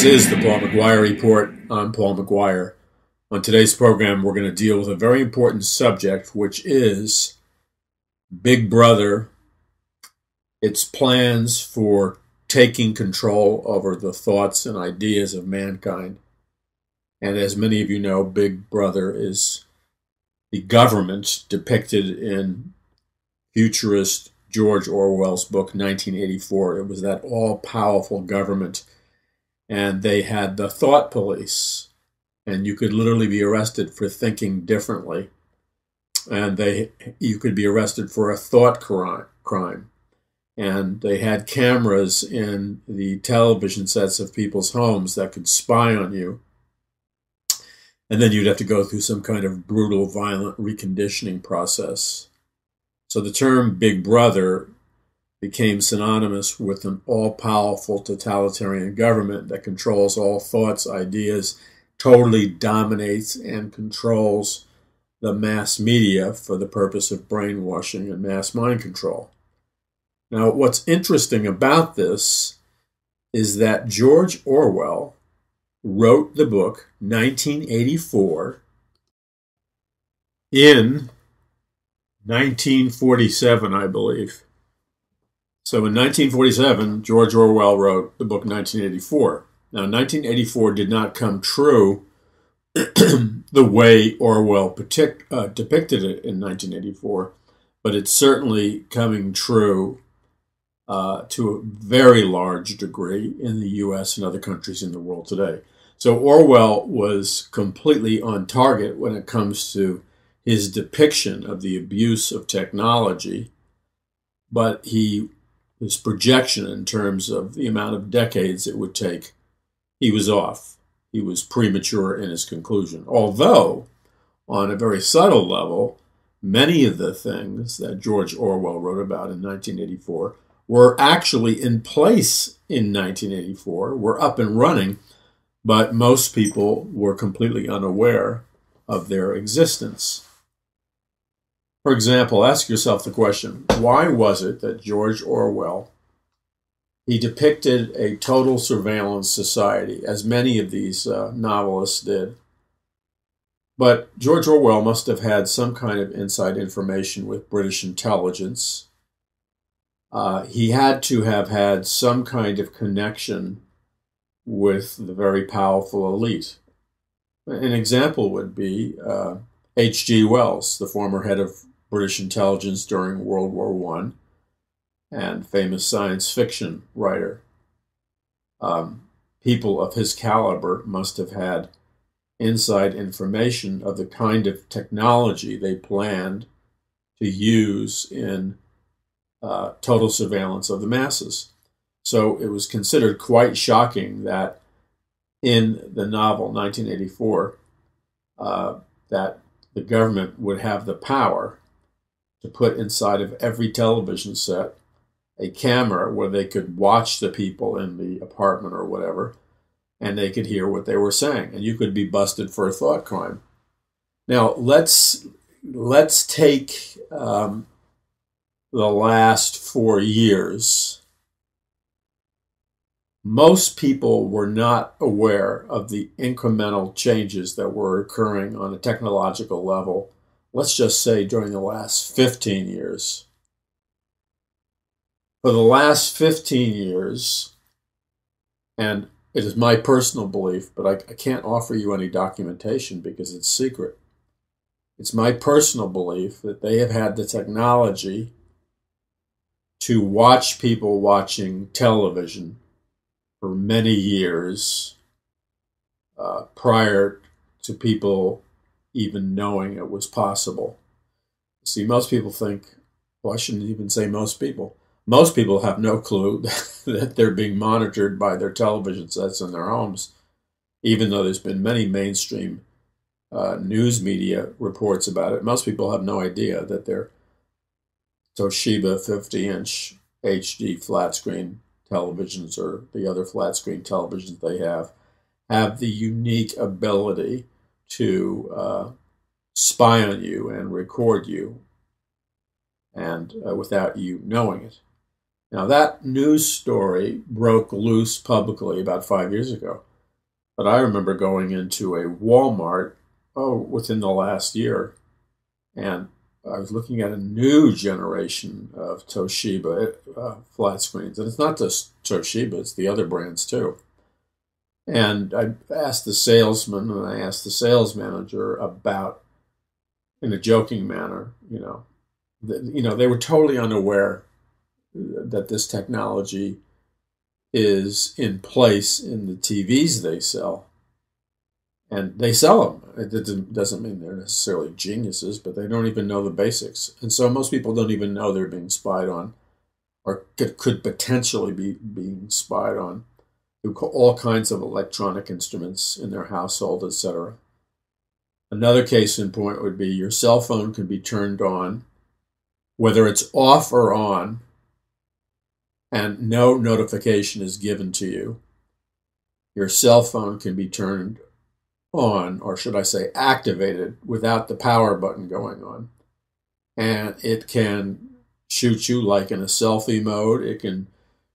is the Paul McGuire Report. I'm Paul McGuire. On today's program, we're going to deal with a very important subject, which is Big Brother, its plans for taking control over the thoughts and ideas of mankind. And as many of you know, Big Brother is the government depicted in futurist George Orwell's book, 1984. It was that all-powerful government, and they had the thought police, and you could literally be arrested for thinking differently, and you could be arrested for a thought crime. And they had cameras in the television sets of people's homes that could spy on you, and then you'd have to go through some kind of brutal, violent reconditioning process. So the term Big Brother became synonymous with an all-powerful totalitarian government that controls all thoughts, ideas, totally dominates and controls the mass media for the purpose of brainwashing and mass mind control. Now, what's interesting about this is that George Orwell wrote the book 1984 in 1947, I believe. So in 1947, George Orwell wrote the book 1984. Now, 1984 did not come true the way Orwell depicted it in 1984, but it's certainly coming true to a very large degree in the U.S. and other countries in the world today. So Orwell was completely on target when it comes to his depiction of the abuse of technology, but his projection in terms of the amount of decades it would take, he was off. He was premature in his conclusion. Although, on a very subtle level, many of the things that George Orwell wrote about in 1984 were actually in place in 1984, were up and running, but most people were completely unaware of their existence. For example, ask yourself the question, why was it that George Orwell, he depicted a total surveillance society, as many of these novelists did, but George Orwell must have had some kind of inside information with British intelligence. He had to have had some kind of connection with the very powerful elite. An example would be H.G. Wells, the former head of British intelligence during World War I and famous science fiction writer. People of his caliber must have had inside information of the kind of technology they planned to use in total surveillance of the masses. So it was considered quite shocking that in the novel 1984, that the government would have the power to put inside of every television set a camera where they could watch the people in the apartment or whatever, and they could hear what they were saying, and you could be busted for a thought crime. Now, let's take the last 4 years. Most people were not aware of the incremental changes that were occurring on a technological level, let's just say during the last 15 years. For the last 15 years, and it is my personal belief, but I can't offer you any documentation because it's secret. It's my personal belief that they have had the technology to watch people watching television for many years prior to people even knowing it was possible. See, most people think, well, I shouldn't even say most people. Most people have no clue that they're being monitored by their television sets in their homes, even though there's been many mainstream news media reports about it. Most people have no idea that their Toshiba 50-inch HD flat screen televisions or the other flat screen televisions they have the unique ability to spy on you and record you, and without you knowing it. Now, that news story broke loose publicly about 5 years ago. But I remember going into a Walmart, within the last year, and I was looking at a new generation of Toshiba flat screens. And it's not just Toshiba, it's the other brands too. And I asked the salesman and I asked the sales manager about, in a joking manner, they were totally unaware that this technology is in place in the TVs they sell. And they sell them. It doesn't mean they're necessarily geniuses, but they don't even know the basics. And so most people don't even know they're being spied on, or could potentially be being spied on through all kinds of electronic instruments in their household, etc. Another case in point would be your cell phone can be turned on, whether it's off or on, and no notification is given to you. Your cell phone can be turned on, or should I say activated, without the power button going on. And it can shoot you like in a selfie mode. It can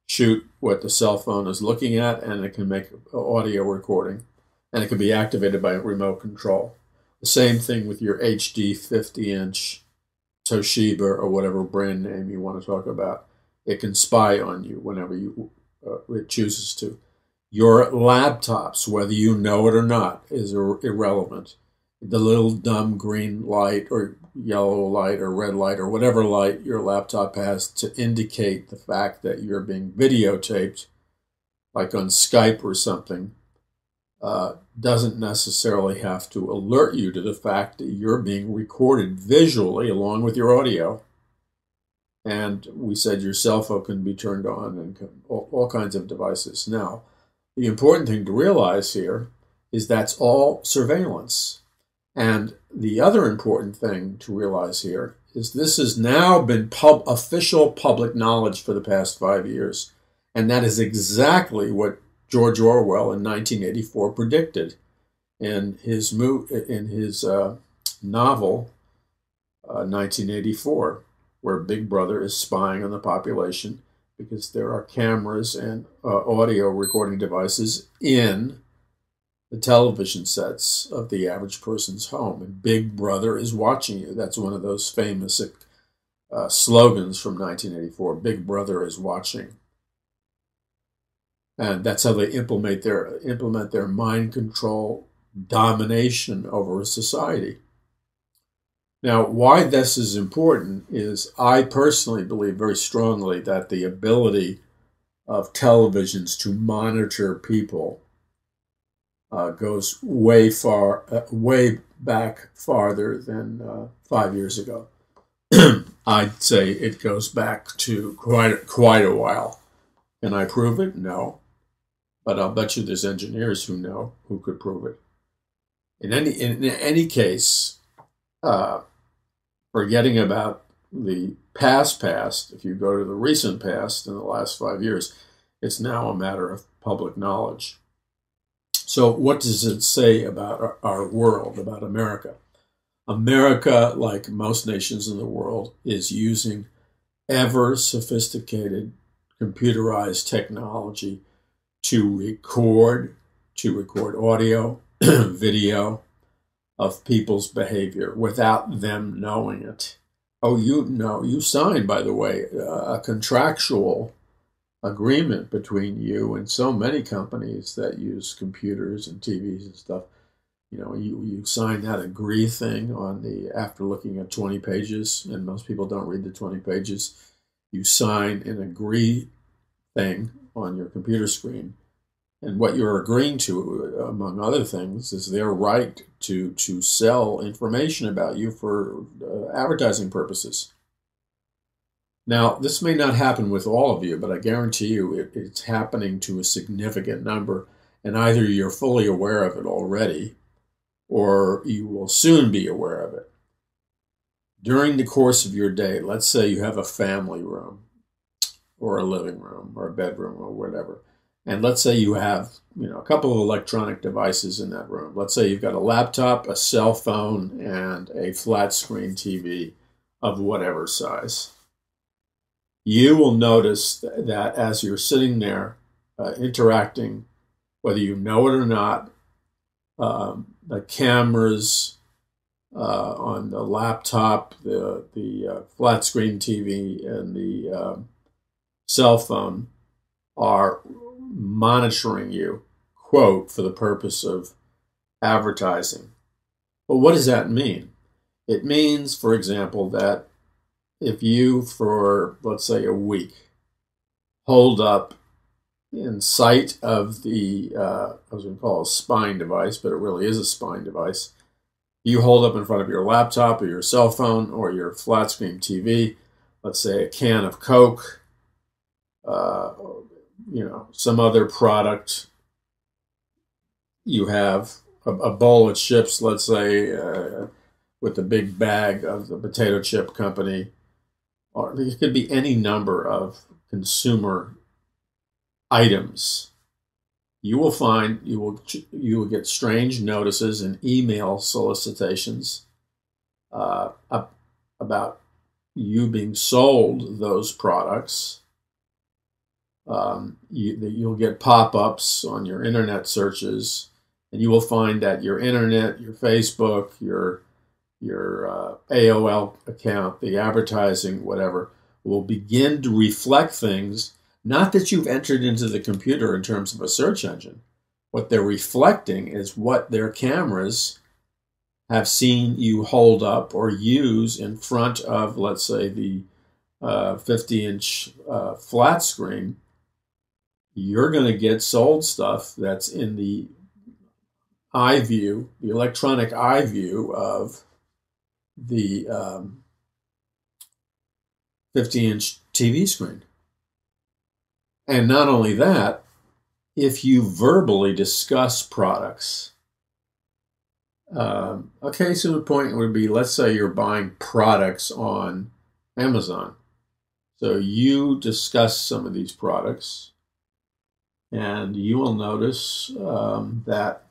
shoot what the cell phone is looking at, and it can make audio recording. And it can be activated by remote control. The same thing with your HD 50-inch Toshiba or whatever brand name you want to talk about. It can spy on you whenever it chooses to. Your laptops, whether you know it or not, is irrelevant. The little dumb green light or yellow light or red light or whatever light your laptop has to indicate the fact that you're being videotaped, like on Skype or something, doesn't necessarily have to alert you to the fact that you're being recorded visually along with your audio. And we said your cell phone can be turned on and all kinds of devices. Now, the important thing to realize here is that's all surveillance. And the other important thing to realize here is this has now been official public knowledge for the past 5 years. And that is exactly what George Orwell in 1984 predicted in his novel 1984, where Big Brother is spying on the population because there are cameras and audio recording devices in the television sets of the average person's home. And Big Brother is watching you. That's one of those famous slogans from 1984. Big Brother is watching. And that's how they implement their mind control domination over a society. Now, why this is important is I personally believe very strongly that the ability of televisions to monitor people goes way back farther than 5 years ago. I'd say it goes back to quite a while. Can I prove it? No. But I'll bet you there's engineers who know, who could prove it. In any case, forgetting about the past, if you go to the recent past in the last 5 years, it's now a matter of public knowledge. So what does it say about our world, about America? America, like most nations in the world, is using ever sophisticated computerized technology to record audio, video of people's behavior without them knowing it. Oh, you signed, by the way, a contractual agreement between you and so many companies that use computers and TVs and stuff. You sign that agree thing after looking at 20 pages, and most people don't read the 20 pages. You sign an agree thing on your computer screen. And what you're agreeing to, among other things, is their right to sell information about you for advertising purposes. Now, this may not happen with all of you, but I guarantee you it's happening to a significant number, and either you're fully aware of it already, or you will soon be aware of it. During the course of your day, let's say you have a family room, or a living room, or a bedroom, or whatever. And let's say you have, a couple of electronic devices in that room. Let's say you've got a laptop, a cell phone, and a flat screen TV of whatever size. You will notice that as you're sitting there interacting, whether you know it or not, the cameras on the laptop, the flat screen TV, and the cell phone are monitoring you, quote, for the purpose of advertising. Well, what does that mean? It means, for example, that if you, for, let's say, a week, hold up in sight of the, I was going to call it a spying device, but it really is a spying device. You hold up in front of your laptop or your cell phone or your flat screen TV, let's say a can of Coke, some other product. You have a bowl of chips, let's say, with a big bag of the potato chip company, or it could be any number of consumer items. You will find you will get strange notices and email solicitations about you being sold those products. You'll get pop-ups on your internet searches, and you will find that your internet, your Facebook, your AOL account, the advertising, whatever, will begin to reflect things, not that you've entered into the computer in terms of a search engine. What they're reflecting is what their cameras have seen you hold up or use in front of, let's say, the 50-inch flat screen. You're going to get sold stuff that's in the eye view, the electronic eye view of the 50-inch TV screen. And not only that, if you verbally discuss products, a case in point would be, let's say you're buying products on Amazon. So you discuss some of these products, and you will notice that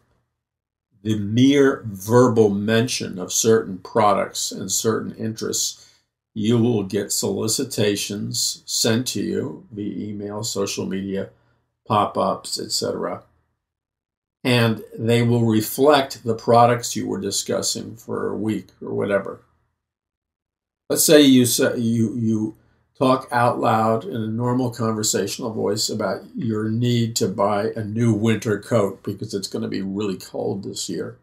the mere verbal mention of certain products and certain interests, you will get solicitations sent to you via email, social media, pop-ups, etc. And they will reflect the products you were discussing for a week or whatever. Let's say you talk out loud in a normal conversational voice about your need to buy a new winter coat because it's going to be really cold this year.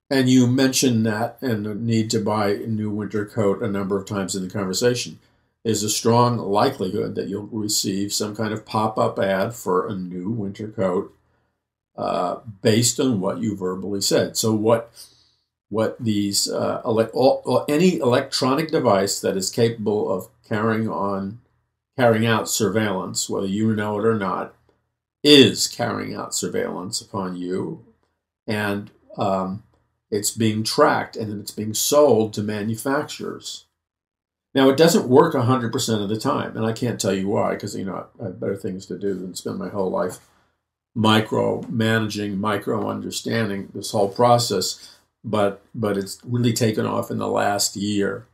And you mention that and the need to buy a new winter coat a number of times in the conversation. There's a strong likelihood that you'll receive some kind of pop-up ad for a new winter coat based on what you verbally said. So what these any electronic device that is capable of carrying out surveillance, whether you know it or not, is carrying out surveillance upon you, and it's being tracked, and it's being sold to manufacturers. Now, it doesn't work 100% of the time, and I can't tell you why, because I have better things to do than spend my whole life micro-managing, micro-understanding this whole process, but it's really taken off in the last year.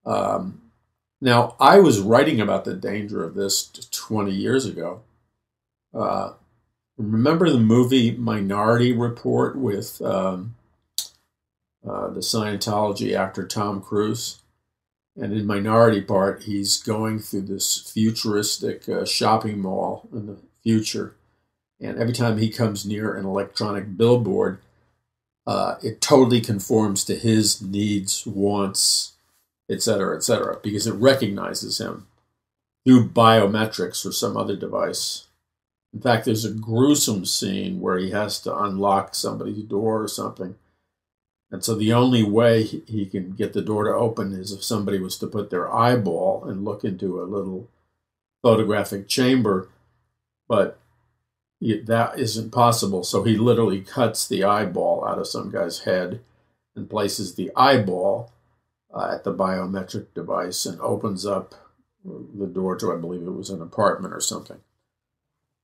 Now, I was writing about the danger of this 20 years ago. Remember the movie Minority Report with the Scientology actor Tom Cruise? And in Minority Part, he's going through this futuristic shopping mall in the future. And every time he comes near an electronic billboard, it totally conforms to his needs, wants, etc., because it recognizes him through biometrics or some other device. In fact, there's a gruesome scene where he has to unlock somebody's door or something. And so the only way he can get the door to open is if somebody was to put their eyeball and look into a little photographic chamber. But that isn't possible. So he literally cuts the eyeball out of some guy's head and places the eyeball at the biometric device and opens up the door to, I believe it was an apartment or something.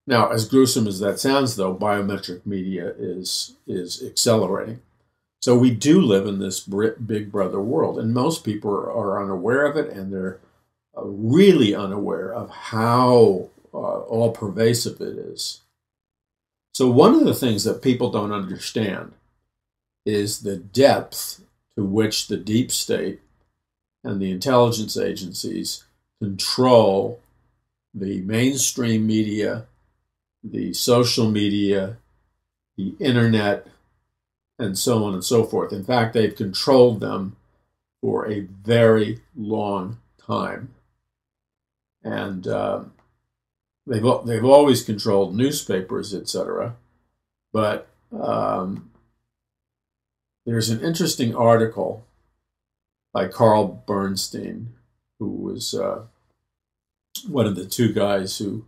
Now, as gruesome as that sounds, though, biometric media is accelerating. So we do live in this big brother world, and most people are unaware of it, and they're really unaware of how all pervasive it is. So one of the things that people don't understand is the depth to which the deep state and the intelligence agencies control the mainstream media, the social media, the internet, and so on and so forth. In fact, they've controlled them for a very long time. And they've always controlled newspapers, etc. But there's an interesting article by Carl Bernstein, who was one of the two guys who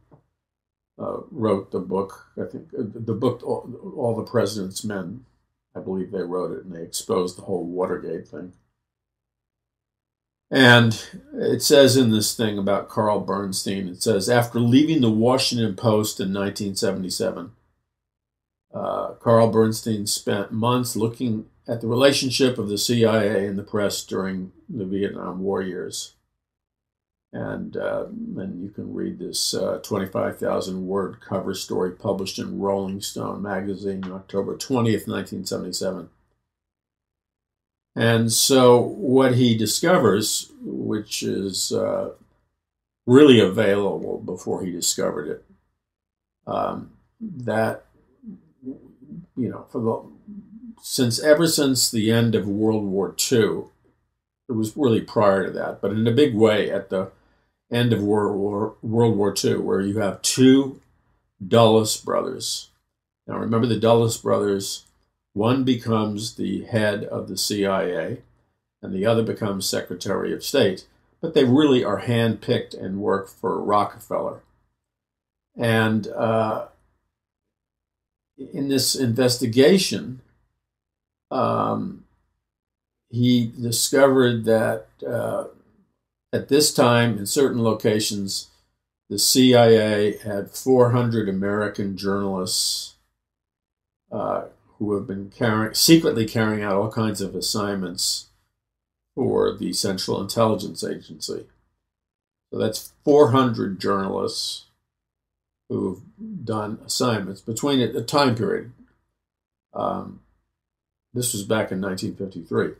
wrote the book. I think the book, All the President's Men. I believe they wrote it, and they exposed the whole Watergate thing. And it says in this thing about Carl Bernstein, it says, after leaving the Washington Post in 1977, Carl Bernstein spent months looking at the relationship of the CIA and the press during the Vietnam War years. And you can read this 25,000-word cover story published in Rolling Stone magazine, October 20th, 1977. And so what he discovers, which is really available before he discovered it, that, you know, ever since the end of World War II, it was really prior to that, but in a big way at the end of World War II, where you have two Dulles brothers. Now remember, the Dulles brothers, one becomes the head of the CIA and the other becomes Secretary of State, but they really are handpicked and work for Rockefeller. And in this investigation, he discovered that at this time, in certain locations, the CIA had 400 American journalists who have been secretly carrying out all kinds of assignments for the Central Intelligence Agency. So that's 400 journalists who've done assignments between a time period. This was back in 1953.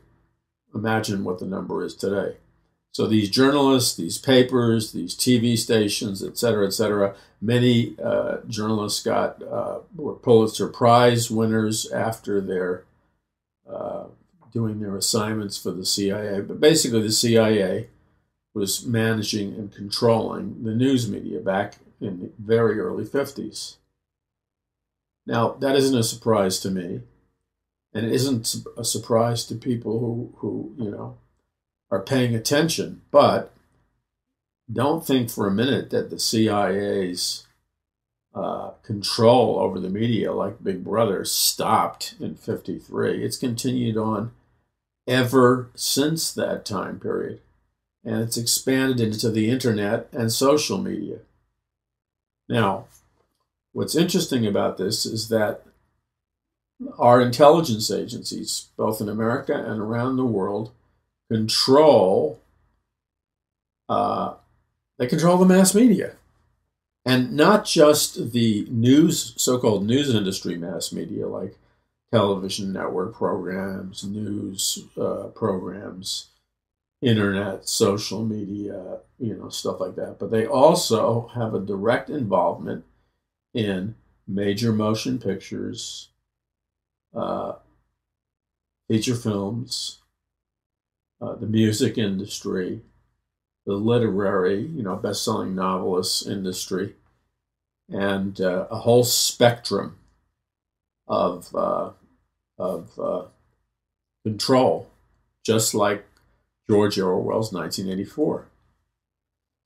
Imagine what the number is today. So these journalists, these papers, these TV stations, et cetera, many journalists were Pulitzer Prize winners after their doing their assignments for the CIA. But basically the CIA was managing and controlling the news media back in the very early 50s. Now, that isn't a surprise to me, and it isn't a surprise to people who you know, are paying attention, but don't think for a minute that the CIA's control over the media, like Big Brother, stopped in 53. It's continued on ever since that time period, and it's expanded into the internet and social media. Now, what's interesting about this is that our intelligence agencies, both in America and around the world, control the mass media, and not just the so-called news industry mass media, like television network programs, news programs, internet, social media, you know, stuff like that. But they also have a direct involvement in major motion pictures, feature films, the music industry, the literary, you know, best-selling novelists industry, and a whole spectrum of control, just like George Orwell's 1984.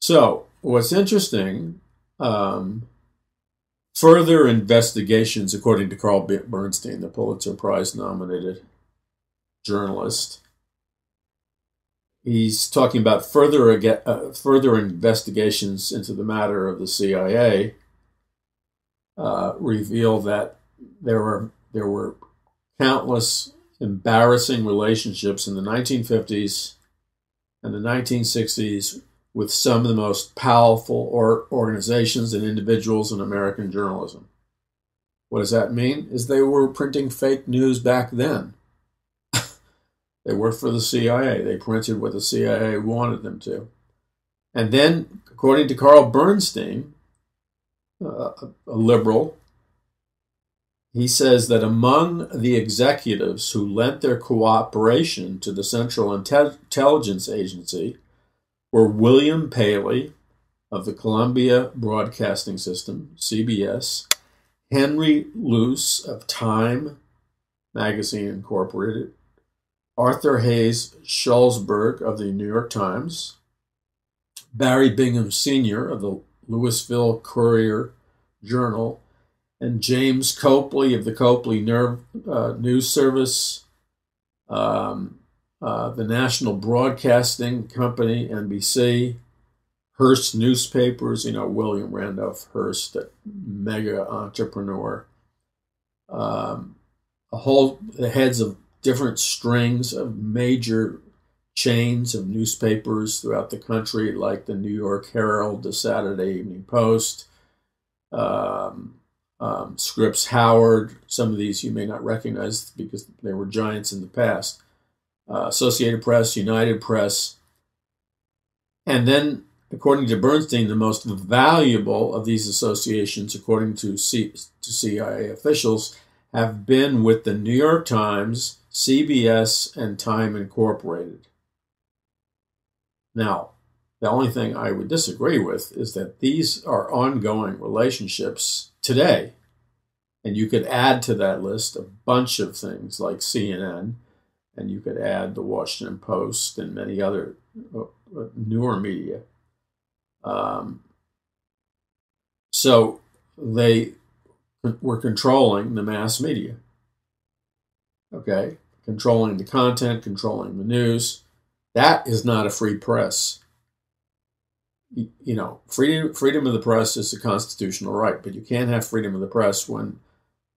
So, what's interesting, further investigations, according to Carl Bernstein, the Pulitzer Prize-nominated journalist, he's talking about further investigations into the matter of the CIA reveal that there were countless embarrassing relationships in the 1950s and the 1960s with some of the most powerful organizations and individuals in American journalism. What does that mean? Is they were printing fake news back then. They worked for the CIA. They printed what the CIA wanted them to. And then, according to Carl Bernstein, a liberal, he says that among the executives who lent their cooperation to the Central Intelligence Agency were William Paley of the Columbia Broadcasting System, CBS, Henry Luce of Time Magazine Incorporated, Arthur Hayes Schulzberg of the New York Times, Barry Bingham Sr. of the Louisville Courier Journal, and James Copley of the Copley News Service, the National Broadcasting Company, NBC, Hearst Newspapers, William Randolph Hearst, that mega entrepreneur, the heads of different strings of major chains of newspapers throughout the country, like the New York Herald, the Saturday Evening Post, Scripps Howard. Some of these you may not recognize because they were giants in the past. Associated Press, United Press. And then, according to Bernstein, the most valuable of these associations, according to CIA officials, have been with the New York Times, CBS, and Time Incorporated. Now, the only thing I would disagree with is that these are ongoing relationships today. And you could add to that list a bunch of things like CNN, and you could add the Washington Post and many other newer media. So they were controlling the mass media. Okay? Controlling the content, controlling the news. That is not a free press. Freedom of the press is a constitutional right, but you can't have freedom of the press when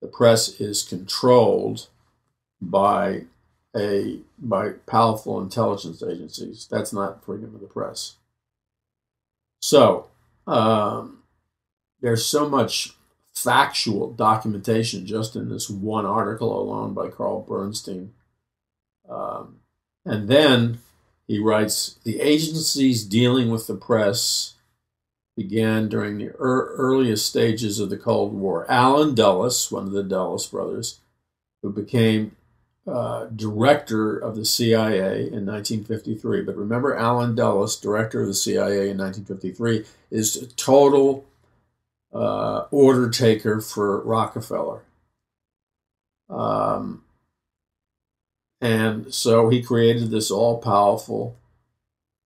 the press is controlled by powerful intelligence agencies. That's not freedom of the press. So there's so much factual documentation just in this one article alone by Carl Bernstein. And then he writes, the agencies dealing with the press began during the earliest stages of the Cold War. Allen Dulles, one of the Dulles brothers, who became director of the CIA in 1953. But remember, Allen Dulles, director of the CIA in 1953, is a total order taker for Rockefeller. And so he created this all-powerful,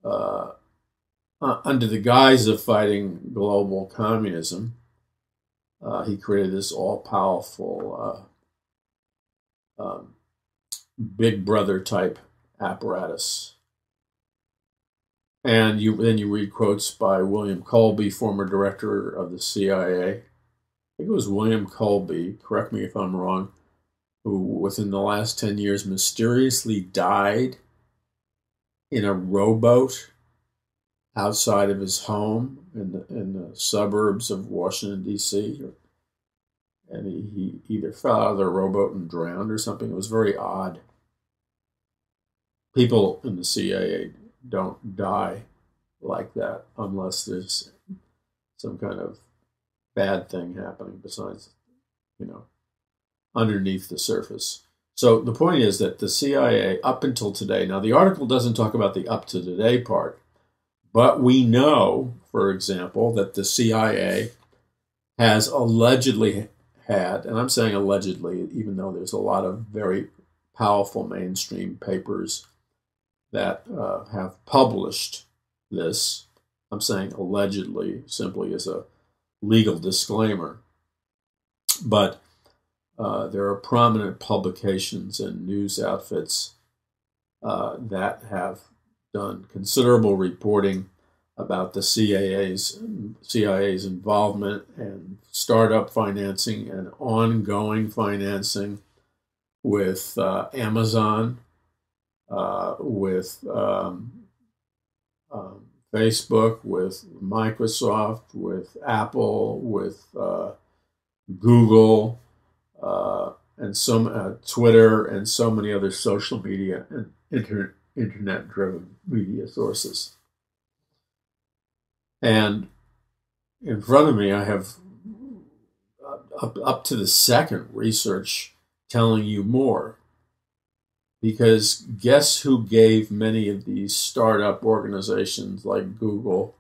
under the guise of fighting global communism, he created this all-powerful Big Brother type apparatus. And then you read quotes by William Colby, former director of the CIA. I think it was William Colby, correct me if I'm wrong, who within the last 10 years mysteriously died in a rowboat outside of his home in the suburbs of Washington, D.C. And he either fell out of the rowboat and drowned or something. It was very odd. People in the CIA don't die like that unless there's some kind of bad thing happening besides, underneath the surface. So the point is that the CIA, up until today, now the article doesn't talk about the up to today part, but we know, for example, that the CIA has allegedly had, and I'm saying allegedly, even though there's a lot of very powerful mainstream papers that have published this. I'm saying allegedly simply as a legal disclaimer. But there are prominent publications and news outfits that have done considerable reporting about the CIA's involvement and startup financing and ongoing financing with Amazon, with Facebook, with Microsoft, with Apple, with Google, and some Twitter and so many other social media and internet-driven media sources. And in front of me, I have up to the second research telling you more. Because guess who gave many of these startup organizations like Google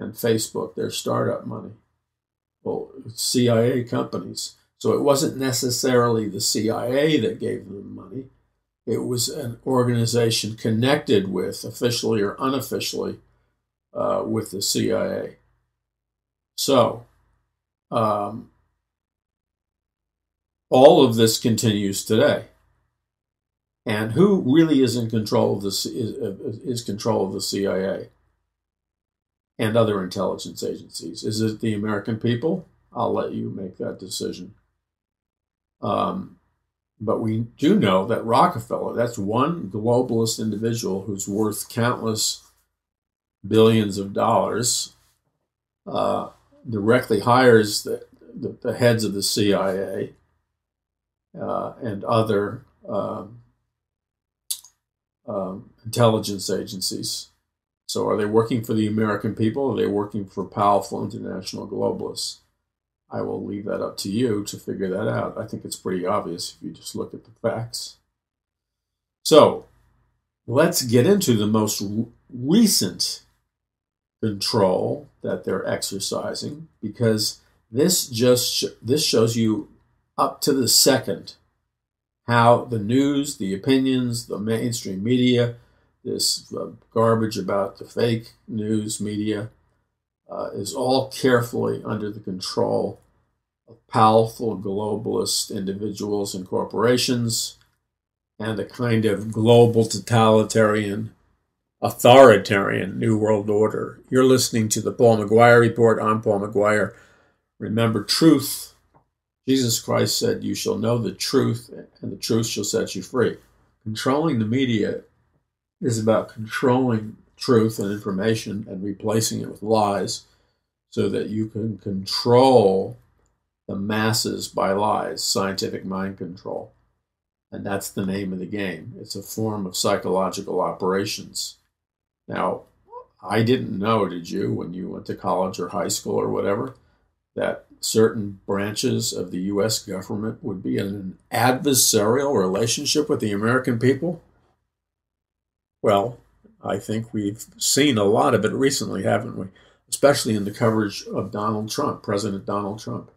and Facebook their startup money? Well, CIA companies. So it wasn't necessarily the CIA that gave them money. It was an organization connected with, officially or unofficially, with the CIA. So all of this continues today. And who really is in control of this is control of the CIA and other intelligence agencies? Is it the American people? I'll let you make that decision. But we do know that Rockefeller, that's one globalist individual who's worth countless billions of dollars, directly hires the heads of the CIA and other intelligence agencies. So are they working for the American people, or are they working for powerful international globalists? I will leave that up to you to figure that out. I think it's pretty obvious if you just look at the facts. So let's get into the most recent control that they're exercising, because this shows you up to the second how the news, the opinions, the mainstream media, this garbage about the fake news media is all carefully under the control of powerful globalist individuals and corporations and a kind of global totalitarian, authoritarian New World Order. You're listening to the Paul McGuire Report. I'm Paul McGuire. Remember truth. Jesus Christ said, "You shall know the truth, and the truth shall set you free." Controlling the media is about controlling truth and information and replacing it with lies so that you can control the masses by lies, scientific mind control. And that's the name of the game. It's a form of psychological operations. Now, I didn't know, did you, when you went to college or high school or whatever, that certain branches of the U.S. government would be in an adversarial relationship with the American people? Well, I think we've seen a lot of it recently, haven't we? Especially in the coverage of Donald Trump, President Donald Trump.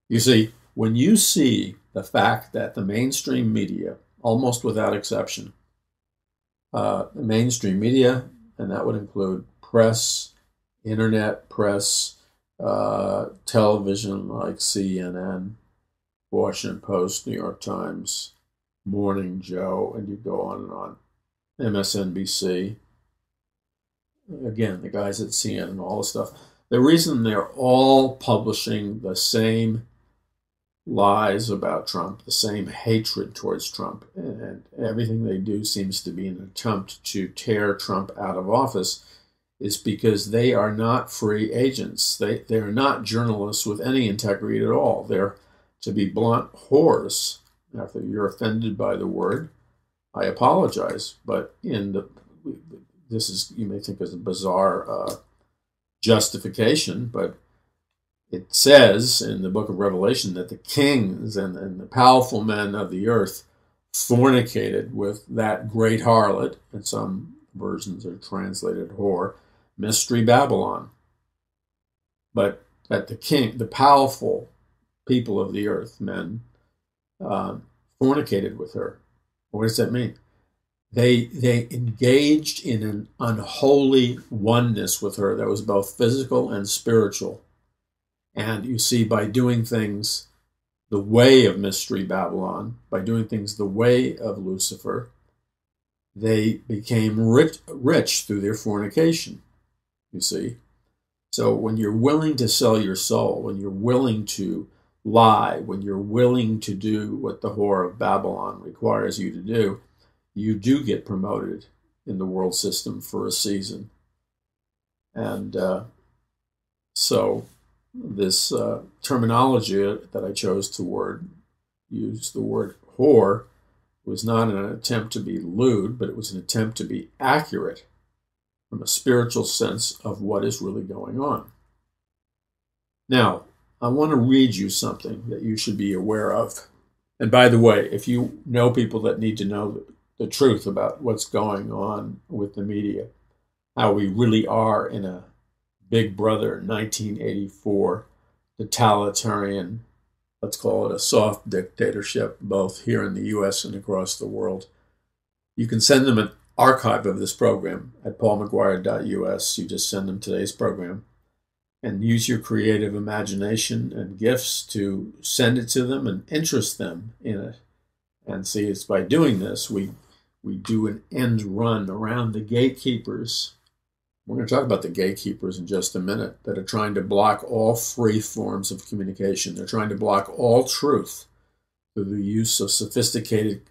You see, when you see the fact that the mainstream media, almost without exception, the mainstream media, and that would include press, internet press, television like CNN, Washington Post, New York Times, Morning Joe, and you go on and on. MSNBC, again, the guys at CNN, all the stuff. The reason they're all publishing the same lies about Trump, the same hatred towards Trump, and everything they do seems to be an attempt to tear Trump out of office, is because they are not free agents. They are not journalists with any integrity at all. They're, to be blunt, whores. Now, if you're offended by the word, I apologize, but this is, you may think is a bizarre justification, but it says in the book of Revelation that the kings and the powerful men of the earth fornicated with that great harlot, and some versions are translated whore, Mystery Babylon. But that the powerful people of the earth, men, fornicated with her. What does that mean? They engaged in an unholy oneness with her that was both physical and spiritual. And you see, by doing things the way of Mystery Babylon, by doing things the way of Lucifer, they became rich through their fornication, you see. So when you're willing to sell your soul, when you're willing to lie, when you're willing to do what the whore of Babylon requires you to do, you do get promoted in the world system for a season. And so this terminology that I chose to use the word whore was not an attempt to be lewd, but it was an attempt to be accurate from a spiritual sense of what is really going on. Now, I want to read you something that you should be aware of. And by the way, if you know people that need to know the truth about what's going on with the media, how we really are in a Big Brother 1984 totalitarian, let's call it a soft dictatorship, both here in the U.S. and across the world. You can send them an archive of this program at paulmcguire.us. You just send them today's program and use your creative imagination and gifts to send it to them and interest them in it. And see, it's by doing this, we do an end run around the gatekeepers. We're going to talk about the gatekeepers in just a minute that are trying to block all free forms of communication. They're trying to block all truth through the use of sophisticated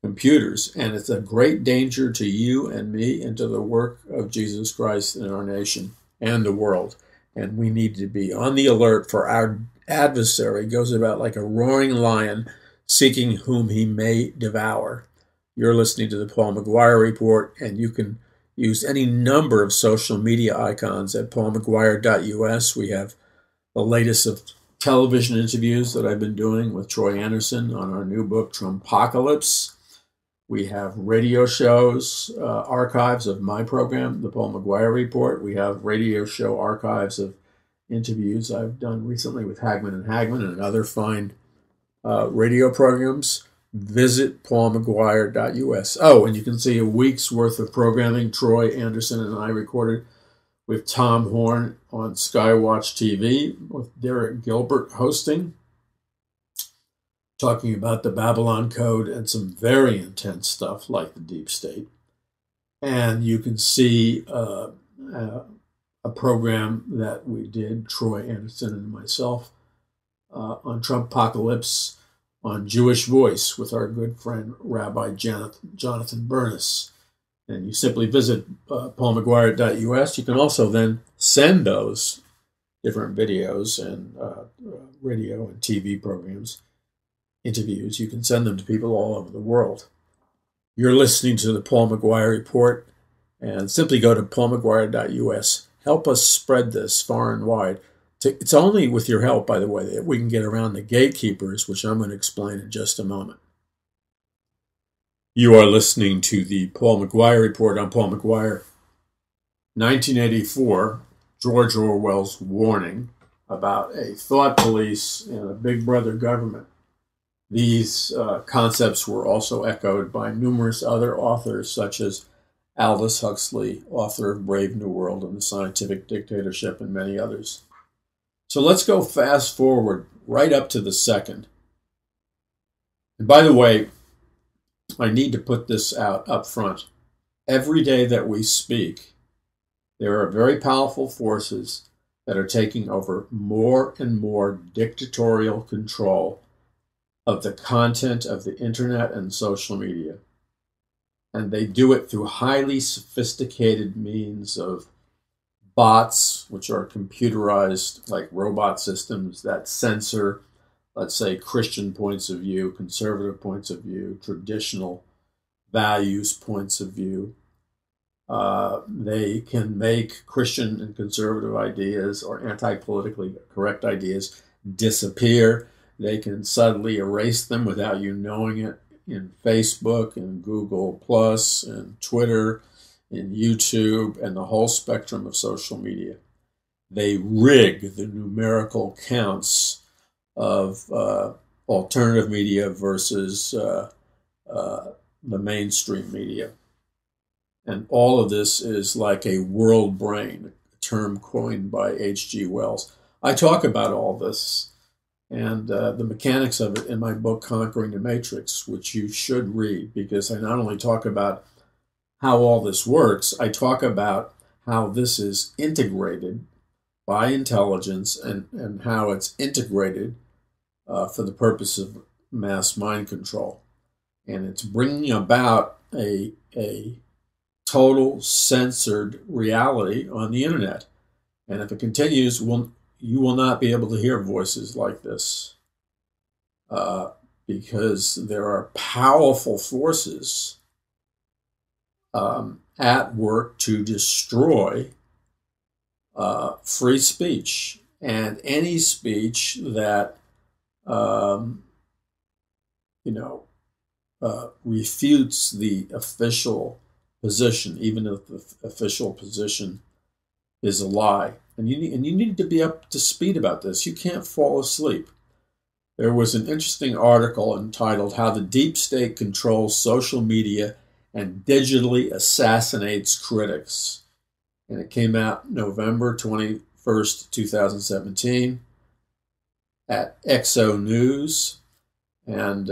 computers. And it's a great danger to you and me and to the work of Jesus Christ in our nation and the world. And we need to be on the alert, for our adversary goes about like a roaring lion, seeking whom he may devour. You're listening to the Paul McGuire Report, and you can use any number of social media icons at paulmcguire.us. We have the latest of television interviews that I've been doing with Troy Anderson on our new book, Trumpocalypse. We have radio shows, archives of my program, the Paul McGuire Report. We have radio show archives of interviews I've done recently with Hagman and other fine radio programs. Visit paulmcguire.us. Oh, and you can see a week's worth of programming Troy Anderson and I recorded with Tom Horn on Skywatch TV, with Derek Gilbert hosting, talking about the Babylon Code and some very intense stuff like the Deep State. And you can see a program that we did, Troy Anderson and myself, on Trumpocalypse, on Jewish Voice with our good friend Rabbi Jonathan Bernis. And you simply visit paulmcguire.us. You can also then send those different videos and radio and TV programs, interviews. You can send them to people all over the world. You're listening to the Paul McGuire Report, and simply go to paulmcguire.us. Help us spread this far and wide. It's only with your help, by the way, that we can get around the gatekeepers, which I'm going to explain in just a moment. You are listening to the Paul McGuire Report. I'm Paul McGuire. 1984, George Orwell's warning about a thought police and a big brother government. These concepts were also echoed by numerous other authors, such as Aldous Huxley, author of Brave New World and the Scientific Dictatorship, and many others. So let's go fast forward right up to the second. And by the way, I need to put this out up front. Every day that we speak, there are very powerful forces that are taking over more and more dictatorial control of the content of the internet and social media. And they do it through highly sophisticated means of bots, which are computerized, like robot systems that censor, let's say, Christian points of view, conservative points of view, traditional values points of view. They can make Christian and conservative ideas or anti-politically correct ideas disappear. They can subtly erase them without you knowing it in Facebook and Google Plus and Twitter, in YouTube, and the whole spectrum of social media. They rig the numerical counts of alternative media versus the mainstream media. And all of this is like a world brain, a term coined by H.G. Wells. I talk about all this and the mechanics of it in my book, Conquering the Matrix, which you should read, because I not only talk about how all this works, I talk about how this is integrated by intelligence and how it's integrated for the purpose of mass mind control. And it's bringing about a total censored reality on the internet. And if it continues, you will not be able to hear voices like this because there are powerful forces at work to destroy free speech and any speech that refutes the official position, even if the official position is a lie. And you need to be up to speed about this. You can't fall asleep. There was an interesting article entitled "How the Deep State Controls Social Media and Digitally Assassinates Critics." And it came out November 21st, 2017 at XO News. And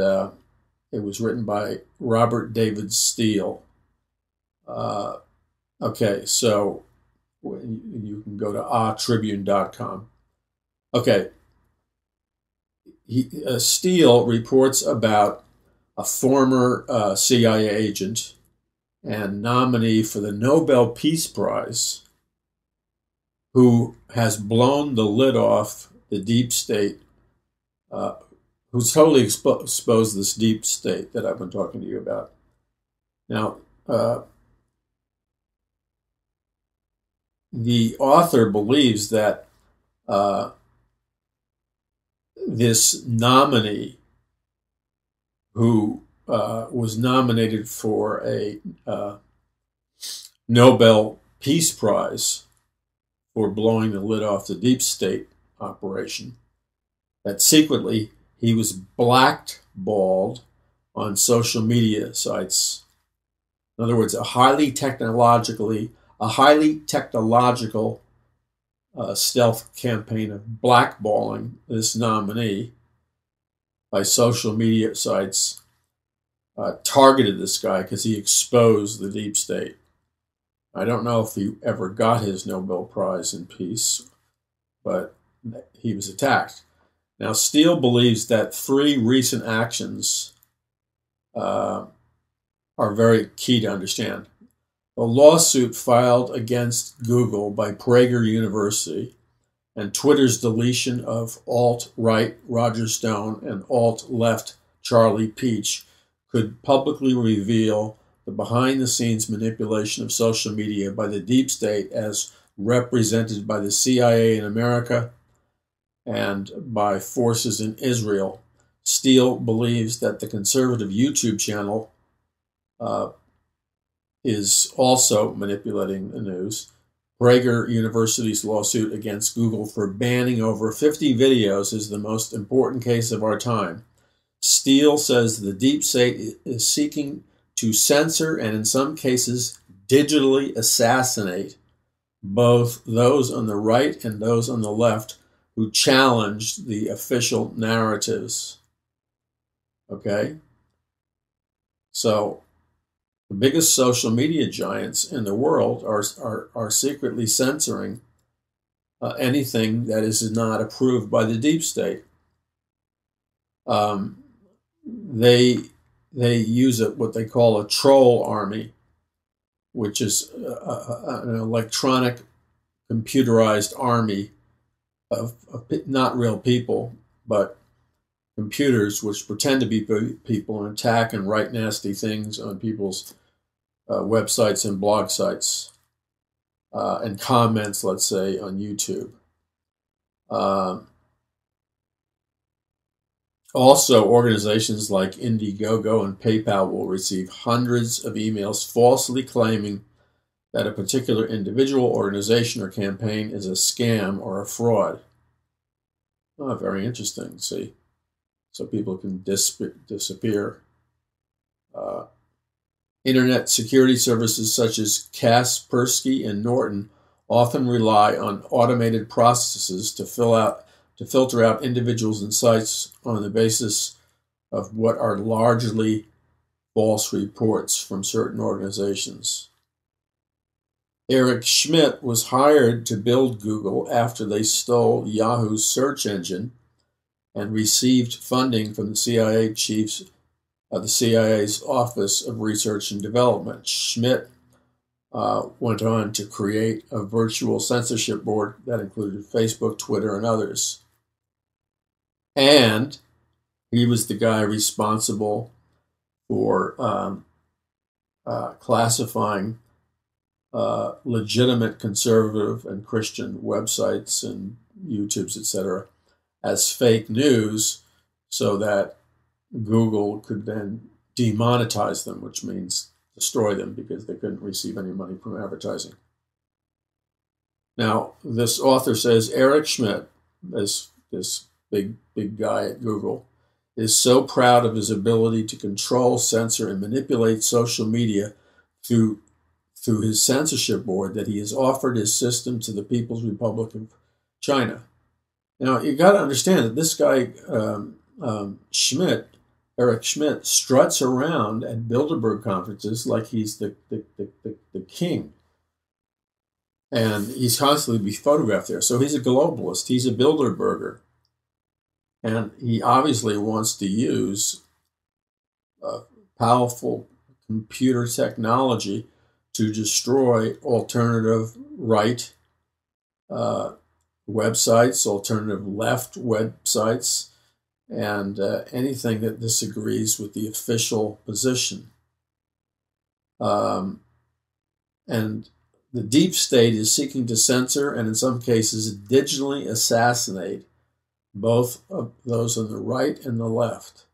it was written by Robert David Steele. Okay, so you can go to tribune.com. Okay. Steele reports about a former CIA agent and nominee for the Nobel Peace Prize who has blown the lid off the deep state, who's totally exposed this deep state that I've been talking to you about. Now, the author believes that this nominee who was nominated for a Nobel Peace Prize for blowing the lid off the deep state operation, that secretly he was blackballed on social media sites. In other words, a highly technological stealth campaign of blackballing this nominee by social media sites targeted this guy because he exposed the deep state. I don't know if he ever got his Nobel Prize in Peace, but he was attacked. Now, Steele believes that 3 recent actions are very key to understand. A lawsuit filed against Google by Prager University and Twitter's deletion of alt-right Roger Stone and alt-left Charlie Peach could publicly reveal the behind-the-scenes manipulation of social media by the deep state as represented by the CIA in America and by forces in Israel. Steele believes that the conservative YouTube channel is also manipulating the news. Prager University's lawsuit against Google for banning over 50 videos is the most important case of our time. Steele says the deep state is seeking to censor and in some cases digitally assassinate both those on the right and those on the left who challenged the official narratives. Okay? So the biggest social media giants in the world are secretly censoring anything that is not approved by the deep state. They use what they call a troll army, which is an electronic computerized army of not real people, but computers which pretend to be people and attack and write nasty things on people's websites and blog sites and comments, let's say, on YouTube. Also, organizations like Indiegogo and PayPal will receive hundreds of emails falsely claiming that a particular individual, organization, or campaign is a scam or a fraud. Oh, very interesting, see? So people can disappear. Internet security services such as Kaspersky and Norton often rely on automated processes to filter out individuals and sites on the basis of what are largely false reports from certain organizations. Eric Schmidt was hired to build Google after they stole Yahoo's search engine and received funding from the CIA chiefs of the CIA's Office of Research and Development. Schmidt went on to create a virtual censorship board that included Facebook, Twitter, and others. And he was the guy responsible for classifying legitimate conservative and Christian websites and YouTubes, etc., as fake news, so that Google could then demonetize them, which means destroy them because they couldn't receive any money from advertising. Now, this author says Eric Schmidt, this big guy at Google, is so proud of his ability to control, censor, and manipulate social media through his censorship board that he has offered his system to the People's Republic of China. Now, you got to understand that this guy, Eric Schmidt, struts around at Bilderberg conferences like he's the king. And he's constantly be photographed there. So he's a globalist. He's a Bilderberger. And he obviously wants to use powerful computer technology to destroy alternative right websites, alternative left websites, and anything that disagrees with the official position. And the deep state is seeking to censor and in some cases digitally assassinate both of those on the right and the left.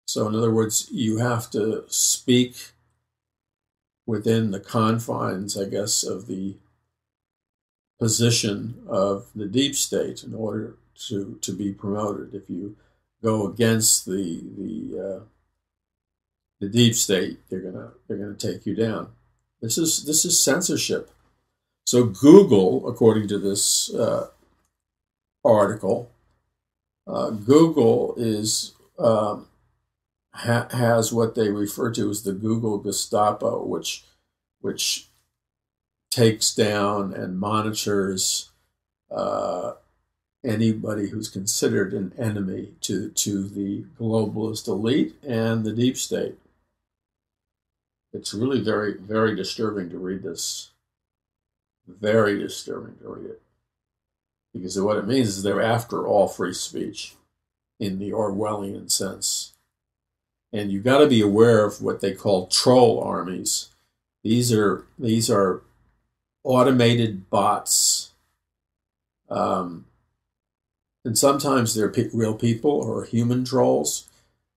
So in other words, you have to speak within the confines, I guess, of the position of the deep state in order to be promoted. If you go against the deep state, they're gonna take you down. This is censorship. So Google, according to this article, Google is has what they refer to as the Google Gestapo, which takes down and monitors anybody who's considered an enemy to the globalist elite and the deep state. It's really very, very disturbing to read this. Very disturbing to read it. Because what it means is they're after all free speech in the Orwellian sense. And you've got to be aware of what they call troll armies. These are automated bots. And sometimes they're real people or human trolls.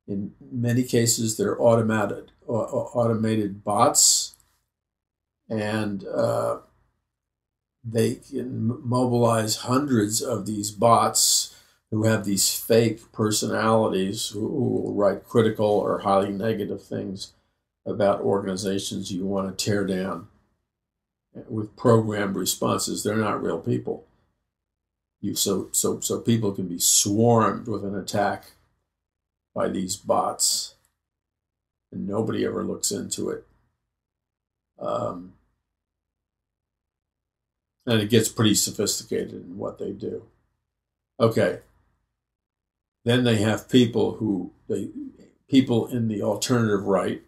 In many cases, they're automated bots. And they can mobilize hundreds of these bots who have these fake personalities who will write critical or highly negative things about organizations you want to tear down with programmed responses. They're not real people. So people can be swarmed with an attack by these bots, and nobody ever looks into it. And it gets pretty sophisticated in what they do. Okay. Then they have people in the alternative right,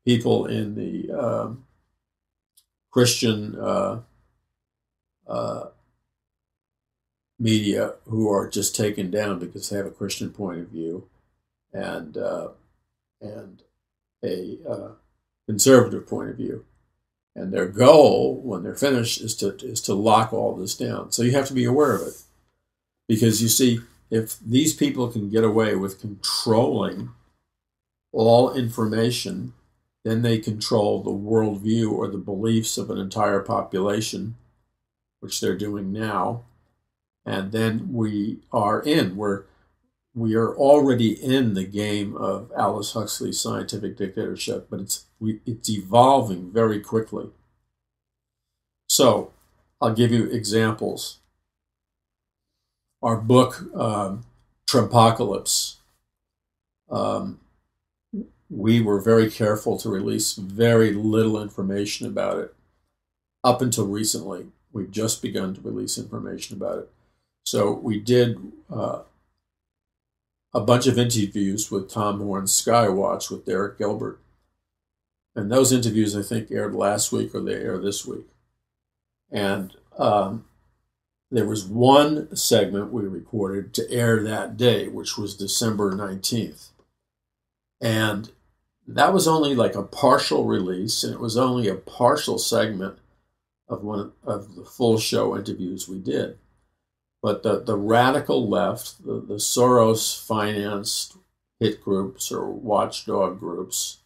people in the Christian media who are just taken down because they have a Christian point of view, and a conservative point of view. And their goal, when they're finished, is to lock all this down. So you have to be aware of it. Because you see, if these people can get away with controlling all information, then they control the worldview or the beliefs of an entire population, which they're doing now. And then we are already in the game of Aldous Huxley's scientific dictatorship, but it's evolving very quickly. So I'll give you examples. Our book, Trumpocalypse, we were very careful to release very little information about it. Up until recently, we've just begun to release information about it. So we did a bunch of interviews with Tom Horn's Skywatch with Derek Gilbert. And those interviews, I think, aired last week or they air this week. And there was one segment we recorded to air that day, which was December 19th. And that was only like a partial release, and it was only a partial segment of one of the full show interviews we did. But the radical left, the Soros-financed hit groups or watchdog groups,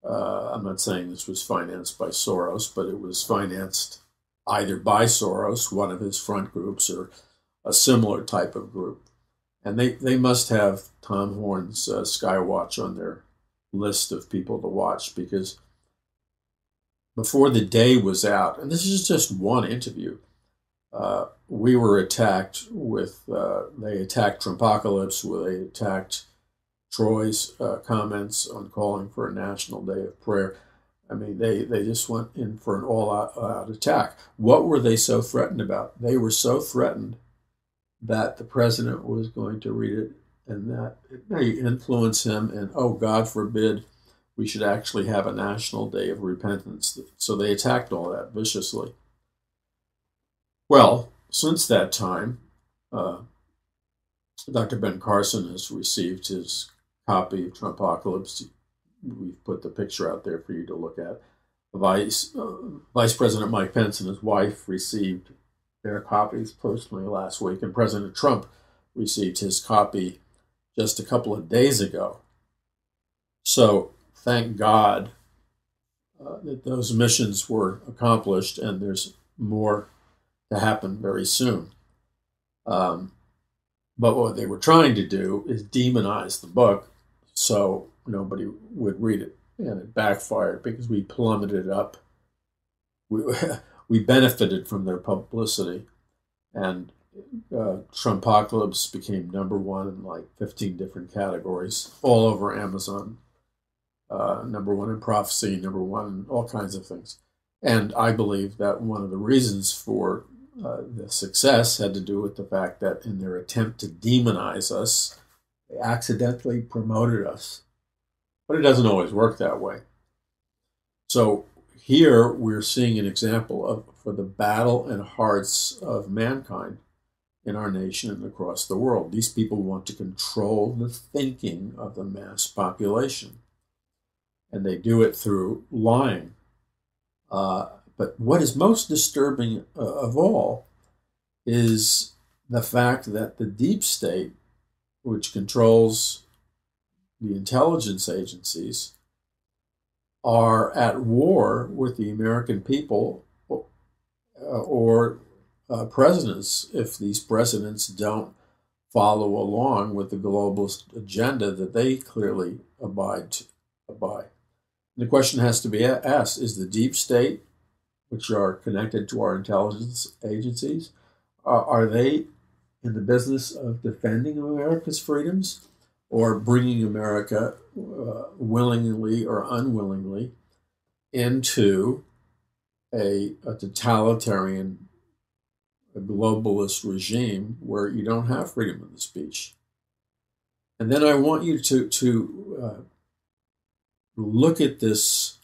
I'm not saying this was financed by Soros, but it was financed either by Soros, one of his front groups, or a similar type of group. And they must have Tom Horn's Skywatch on their list of people to watch, because before the day was out, and this is just one interview, we were attacked with, they attacked Trumpocalypse, where they attacked Troy's comments on calling for a national day of prayer. I mean, they just went in for an all-out attack. What were they so threatened about? They were so threatened that the president was going to read it and that it may influence him, and, oh, God forbid, we should actually have a national day of repentance. So they attacked all that viciously. Well, since that time, Dr. Ben Carson has received his copy of Trumpocalypse. We've put the picture out there for you to look at. Vice President Mike Pence and his wife received their copies personally last week, and President Trump received his copy just a couple of days ago. So thank God that those missions were accomplished, and there's more to happen very soon. But what they were trying to do is demonize the book so nobody would read it, and it backfired because we plummeted up. We benefited from their publicity, and Trumpocalypse became #1 in like 15 different categories all over Amazon. #1 in prophecy, #1 in all kinds of things. And I believe that one of the reasons for the success had to do with the fact that in their attempt to demonize us, they accidentally promoted us. But it doesn't always work that way. So here we're seeing an example for the battle in hearts of mankind in our nation and across the world. These people want to control the thinking of the mass population, and they do it through lying. But what is most disturbing of all is the fact that the deep state, which controls the intelligence agencies, are at war with the American people or presidents if these presidents don't follow along with the globalist agenda that they clearly abide by. The question has to be asked, is the deep state, which are connected to our intelligence agencies, are they in the business of defending America's freedoms or bringing America willingly or unwillingly into a totalitarian, a globalist regime where you don't have freedom of speech? And then I want you to look at this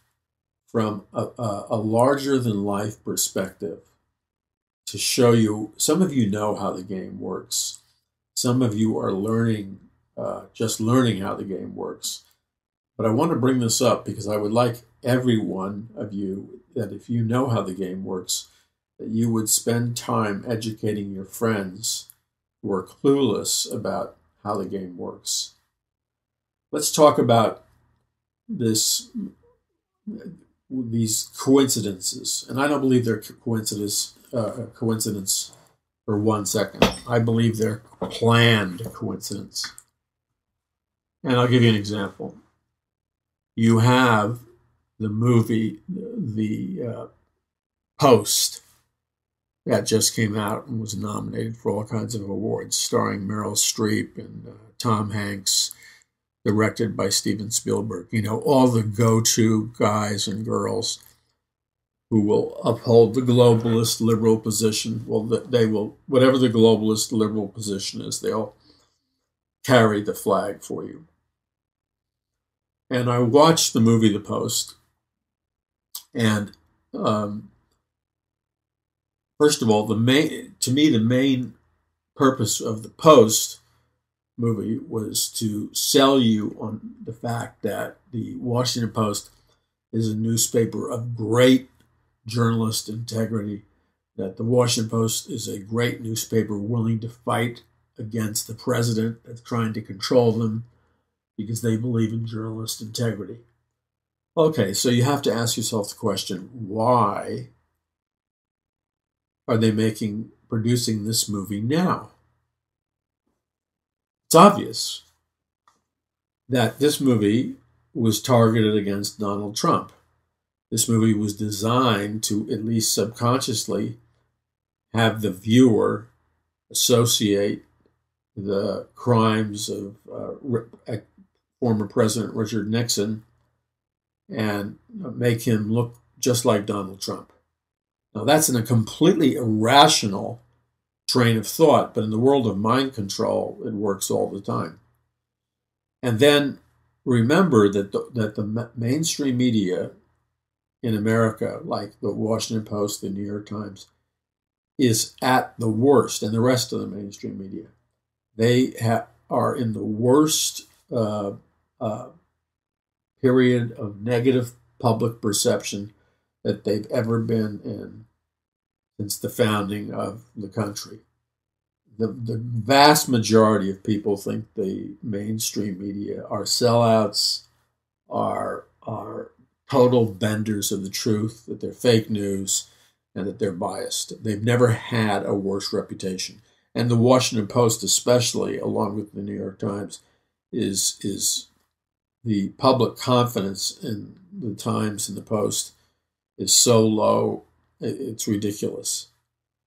from a larger-than-life perspective to show you. Some of you know how the game works. Some of you are learning, just learning how the game works. But I want to bring this up because I would like every one of you, that if you know how the game works, that you would spend time educating your friends who are clueless about how the game works. Let's talk about these coincidences, and I don't believe they're coincidence for 1 second. I believe they're planned coincidence. And I'll give you an example. You have the movie, The Post, that just came out and was nominated for all kinds of awards, starring Meryl Streep and Tom Hanks, directed by Steven Spielberg. You know, all the go-to guys and girls who will uphold the globalist liberal position. Well, they will, whatever the globalist liberal position is, they'll carry the flag for you. And I watched the movie The Post, And first of all, the main purpose of the Post movie was to sell you on the fact that the Washington Post is a newspaper of great journalist integrity, that the Washington Post is a great newspaper willing to fight against the president that's trying to control them because they believe in journalist integrity. Okay, so you have to ask yourself the question, why are they producing this movie now? It's obvious that this movie was targeted against Donald Trump. This movie was designed to, at least subconsciously, have the viewer associate the crimes of former President Richard Nixon and make him look just like Donald Trump. Now, that's in a completely irrational train of thought, but in the world of mind control, it works all the time. And then remember that the mainstream media in America, like the Washington Post, the New York Times, is at the worst, and the rest of the mainstream media. They are in the worst period of negative public perception that they've ever been in since the founding of the country. The vast majority of people think the mainstream media are sellouts, are total benders of the truth, that they're fake news, and that they're biased. They've never had a worse reputation. And the Washington Post especially, along with the New York Times, is the public confidence in the Times and the Post is so low, it's ridiculous.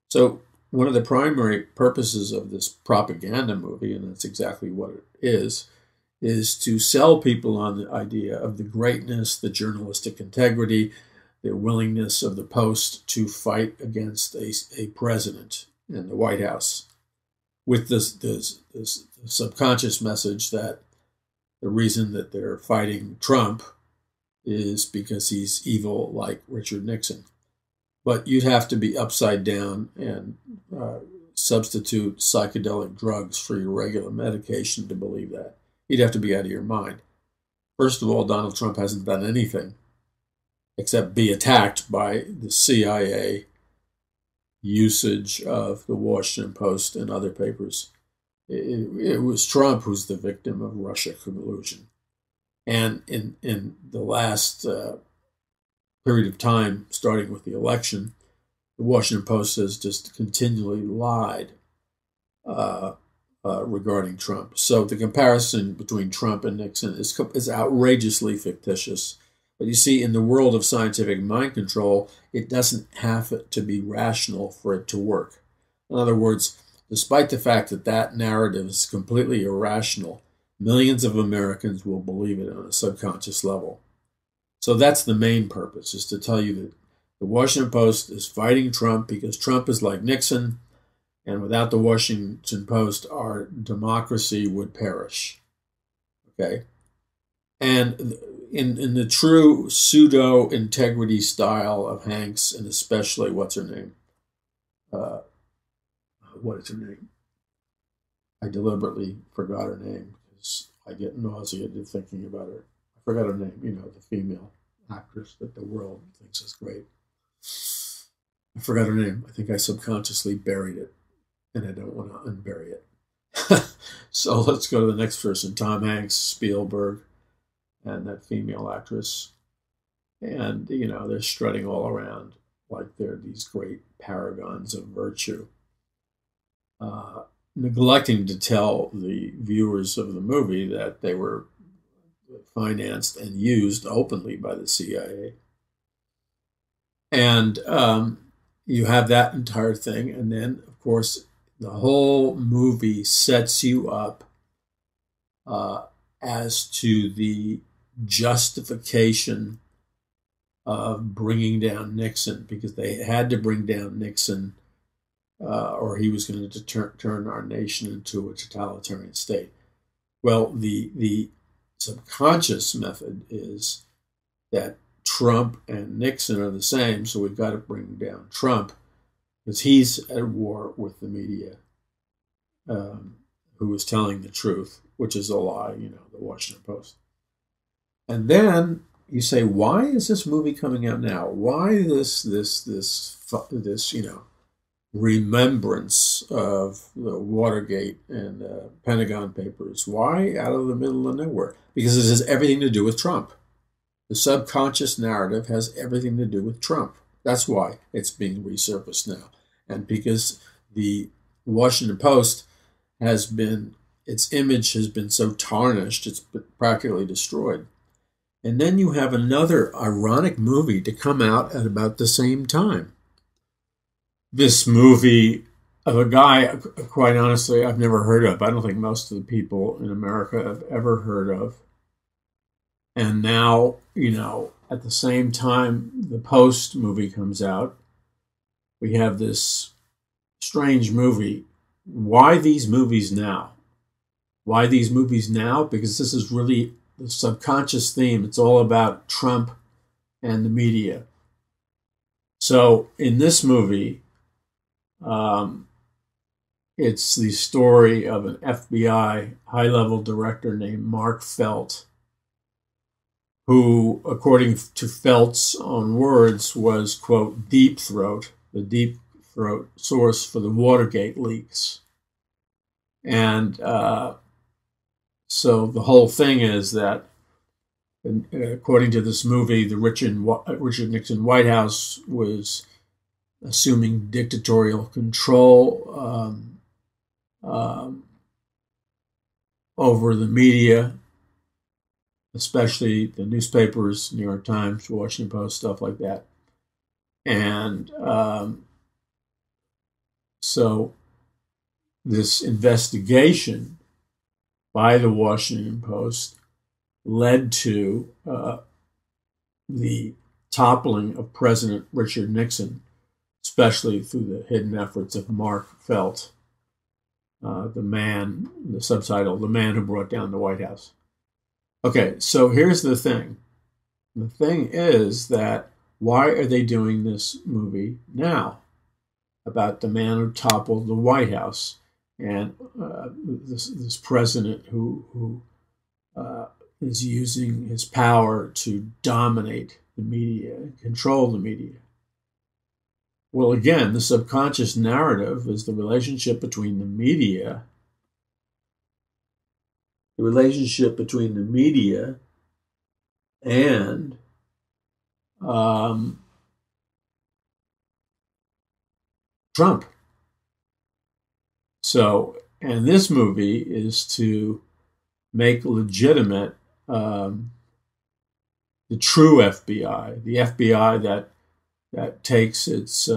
So one of the primary purposes of this propaganda movie, and that's exactly what it is to sell people on the idea of the greatness, the journalistic integrity, the willingness of the Post to fight against a president in the White House, with this subconscious message that the reason that they're fighting Trump is because he's evil like Richard Nixon. But you'd have to be upside down and substitute psychedelic drugs for your regular medication to believe that. You'd have to be out of your mind. First of all, Donald Trump hasn't done anything except be attacked by the CIA usage of the Washington Post and other papers. It was Trump who's the victim of Russia collusion. And in the last period of time, starting with the election, the Washington Post has just continually lied regarding Trump. So the comparison between Trump and Nixon is outrageously fictitious. But you see, in the world of scientific mind control, it doesn't have to be rational for it to work. In other words, despite the fact that that narrative is completely irrational, millions of Americans will believe it on a subconscious level. So that's the main purpose, is to tell you that the Washington Post is fighting Trump because Trump is like Nixon, and without the Washington Post, our democracy would perish. Okay? And in the true pseudo-integrity style of Hanks, and especially, what's her name? What is her name? I deliberately forgot her name because I get nauseated thinking about her. I forgot her name, the female actress that the world thinks is great. I forgot her name. I think I subconsciously buried it, and I don't want to unbury it. So let's go to the next person, Tom Hanks, Spielberg, and that female actress. And, they're strutting all around like they're these great paragons of virtue. Neglecting to tell the viewers of the movie that they were financed and used openly by the CIA. And you have that entire thing. And then, of course, the whole movie sets you up as to the justification of bringing down Nixon, because they had to bring down Nixon or he was going to turn our nation into a totalitarian state. Well, the subconscious method is that Trump and Nixon are the same, so we've got to bring down Trump because he's at war with the media, who is telling the truth, which is a lie, the Washington Post. And then you say, why is this movie coming out now? Why this remembrance of the Watergate and Pentagon Papers? Why out of the middle of nowhere? Because it has everything to do with Trump. The subconscious narrative has everything to do with Trump. That's why it's being resurfaced now. And because the Washington Post its image has been so tarnished, it's practically destroyed. And then you have another ironic movie to come out at about the same time. This movie of a guy, quite honestly, I've never heard of. I don't think most of the people in America have ever heard of. And now, at the same time the Post movie comes out, we have this strange movie. Why these movies now? Why these movies now? Because this is really the subconscious theme. It's all about Trump and the media. So in this movie, it's the story of an FBI high-level director named Mark Felt, who, according to Felt's own words, was, quote, Deep Throat, the deep throat source for the Watergate leaks. And so the whole thing is that, according to this movie, the Richard Nixon White House was assuming dictatorial control over the media, especially the newspapers, New York Times, Washington Post, stuff like that. And so this investigation by the Washington Post led to the toppling of President Richard Nixon, especially through the hidden efforts of Mark Felt, the subtitle, The Man Who Brought Down the White House. Okay, so here's the thing. The thing is that why are they doing this movie now about the man who toppled the White House and this president who is using his power to dominate the media and control the media? Well, again, the subconscious narrative is the relationship between the media and Trump. So, and this movie is to make legitimate the true FBI, the FBI that takes its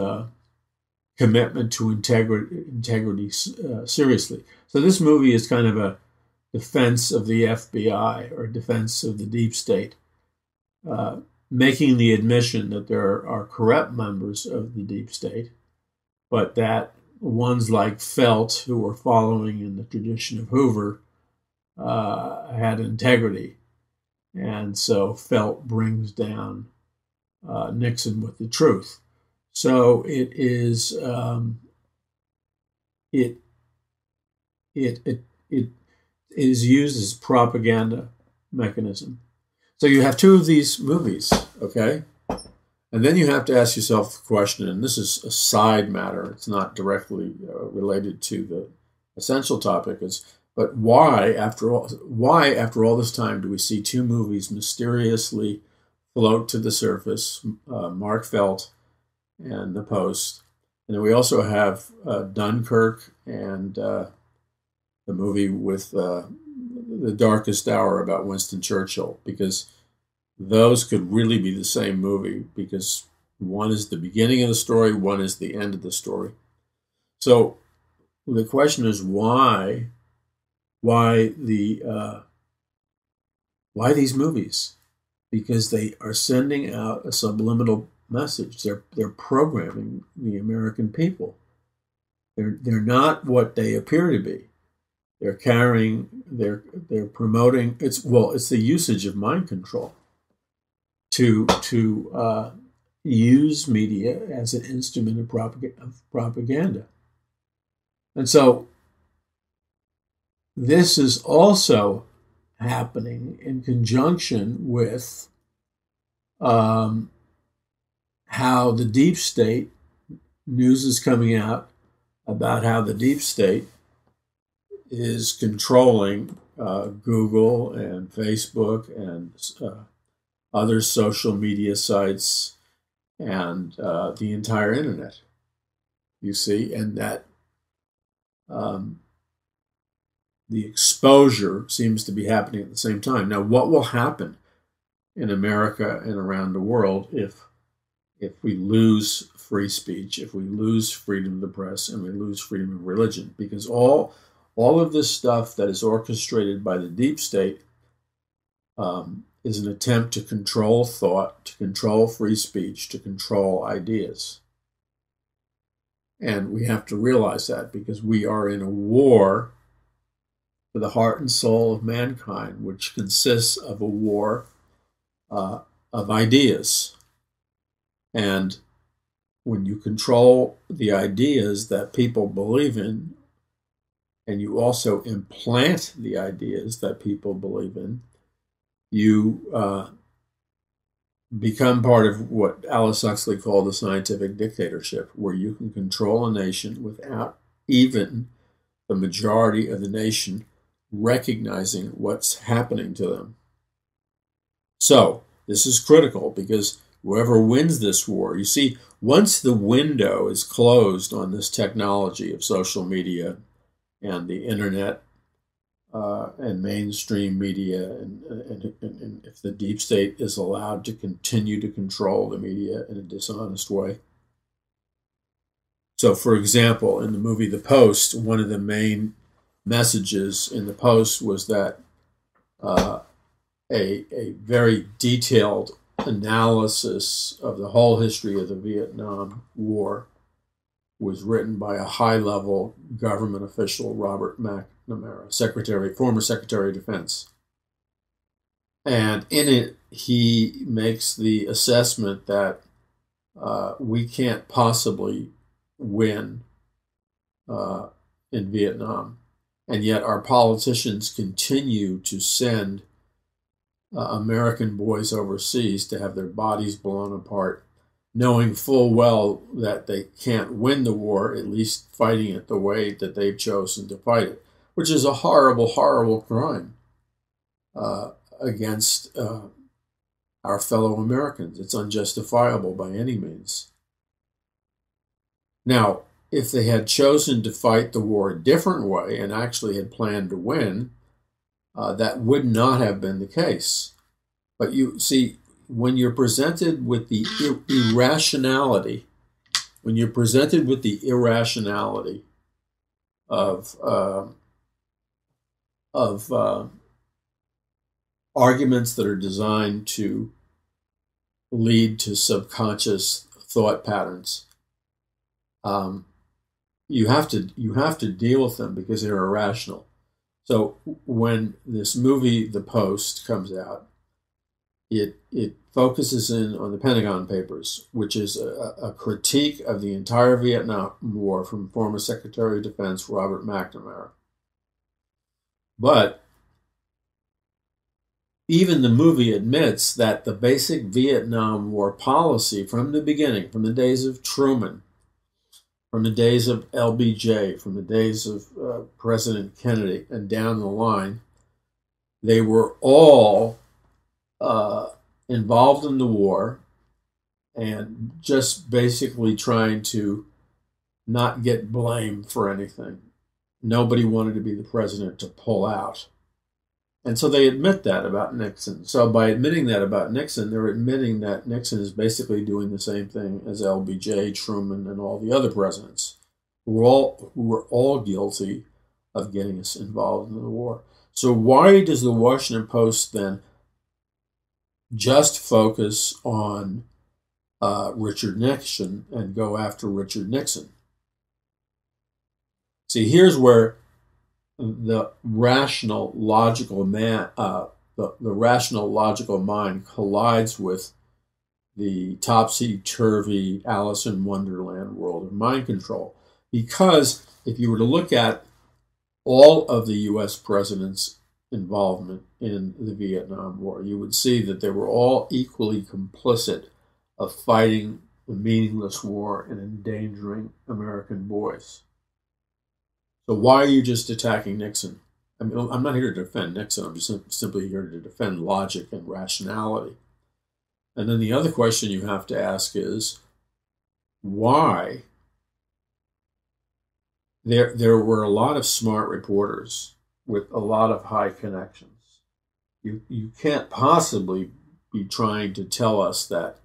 commitment to integrity seriously. So this movie is kind of a defense of the FBI or defense of the deep state, making the admission that there are corrupt members of the deep state, but that ones like Felt, who were following in the tradition of Hoover, had integrity. And so Felt brings down Nixon with the truth. So it is it is used as a propaganda mechanism. So you have two of these movies, okay? And then you have to ask yourself the question, and this is a side matter, it's not directly related to the essential topic, but why after all this time do we see two movies mysteriously float to the surface, Mark Felt and the Post? And then we also have Dunkirk and the movie with The Darkest Hour about Winston Churchill, because those could really be the same movie, because one is the beginning of the story, one is the end of the story. So the question is why these movies? Because they are sending out a subliminal message. They're programming the American people. They're not what they appear to be. They're carrying. They're promoting. It's the usage of mind control to use media as an instrument of propaganda. And so this is also happening in conjunction with how the deep state, news is coming out about how the deep state is controlling Google and Facebook and other social media sites and the entire internet, you see, and that the exposure seems to be happening at the same time. Now, what will happen in America and around the world if we lose free speech, if we lose freedom of the press, and we lose freedom of religion? Because all of this stuff that is orchestrated by the deep state is an attempt to control thought, to control free speech, to control ideas. And we have to realize that, because we are in a war for the heart and soul of mankind, which consists of a war of ideas. And when you control the ideas that people believe in, and you also implant the ideas that people believe in, you become part of what Aldous Huxley called the scientific dictatorship, where you can control a nation without even the majority of the nation recognizing what's happening to them. So this is critical, because whoever wins this war, you see, once the window is closed on this technology of social media and the internet and mainstream media, and if the deep state is allowed to continue to control the media in a dishonest way. So, for example, in the movie The Post, one of the main messages in The Post was that a very detailed analysis of the whole history of the Vietnam War was written by a high-level government official, Robert McNamara, former Secretary of Defense. And in it, he makes the assessment that we can't possibly win in Vietnam. And yet our politicians continue to send American boys overseas to have their bodies blown apart, knowing full well that they can't win the war, at least fighting it the way that they've chosen to fight it, which is a horrible, horrible crime against our fellow Americans. It's unjustifiable by any means. Now, if they had chosen to fight the war a different way and actually had planned to win, that would not have been the case. But you see, when you're presented with the irrationality, of arguments that are designed to lead to subconscious thought patterns, you have to deal with them because they're irrational. So when this movie, The Post, comes out, it focuses in on the Pentagon Papers, which is a critique of the entire Vietnam War from former Secretary of Defense Robert McNamara. But even the movie admits that the basic Vietnam War policy from the beginning, from the days of Truman, from the days of LBJ, from the days of President Kennedy, and down the line, they were all involved in the war and just basically trying to not get blamed for anything. Nobody wanted to be the president to pull out. And so they admit that about Nixon. So by admitting that about Nixon, they're admitting that Nixon is basically doing the same thing as LBJ, Truman, and all the other presidents, who were all guilty of getting us involved in the war. So why does the Washington Post then just focus on Richard Nixon and go after Richard Nixon? See, here's where the rational, logical mind collides with the topsy-turvy Alice in Wonderland world of mind control. Because if you were to look at all of the U.S. presidents' involvement in the Vietnam War, you would see that they were all equally complicit of fighting the meaningless war and endangering American boys. So why are you just attacking Nixon? I mean, I'm not here to defend Nixon. I'm just simply here to defend logic and rationality. And then the other question you have to ask is, why? There were a lot of smart reporters with a lot of high connections. You can't possibly be trying to tell us that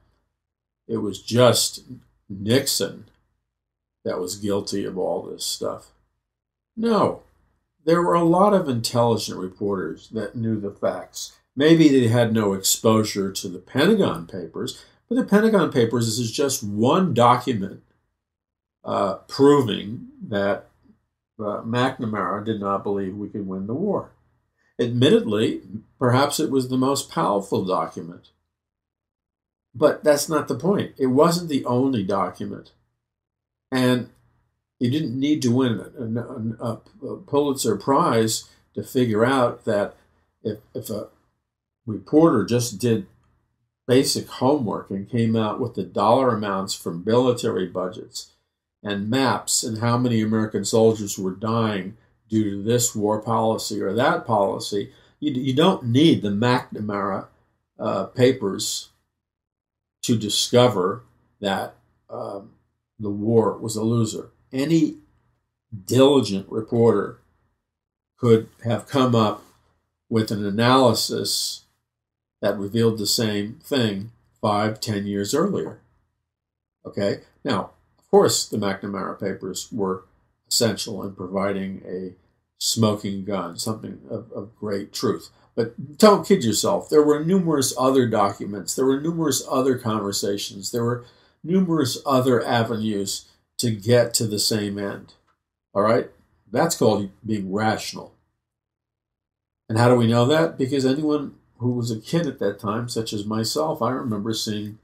it was just Nixon that was guilty of all this stuff. No, there were a lot of intelligent reporters that knew the facts. Maybe they had no exposure to the Pentagon Papers, but the Pentagon Papers is just one document proving that McNamara did not believe we could win the war. Admittedly, perhaps it was the most powerful document. But that's not the point. It wasn't the only document. And you didn't need to win a Pulitzer Prize to figure out that if a reporter just did basic homework and came out with the dollar amounts from military budgets and maps and how many American soldiers were dying due to this war policy or that policy, you don't need the McNamara papers to discover that the war was a loser. Any diligent reporter could have come up with an analysis that revealed the same thing 5-10 years earlier. Okay? Now, of course, the McNamara papers were essential in providing a smoking gun, something of great truth. But don't kid yourself. There were numerous other documents. There were numerous other conversations. There were numerous other avenues to get to the same end. All right? That's called being rational. And how do we know that? Because anyone who was a kid at that time, such as myself, I remember seeing,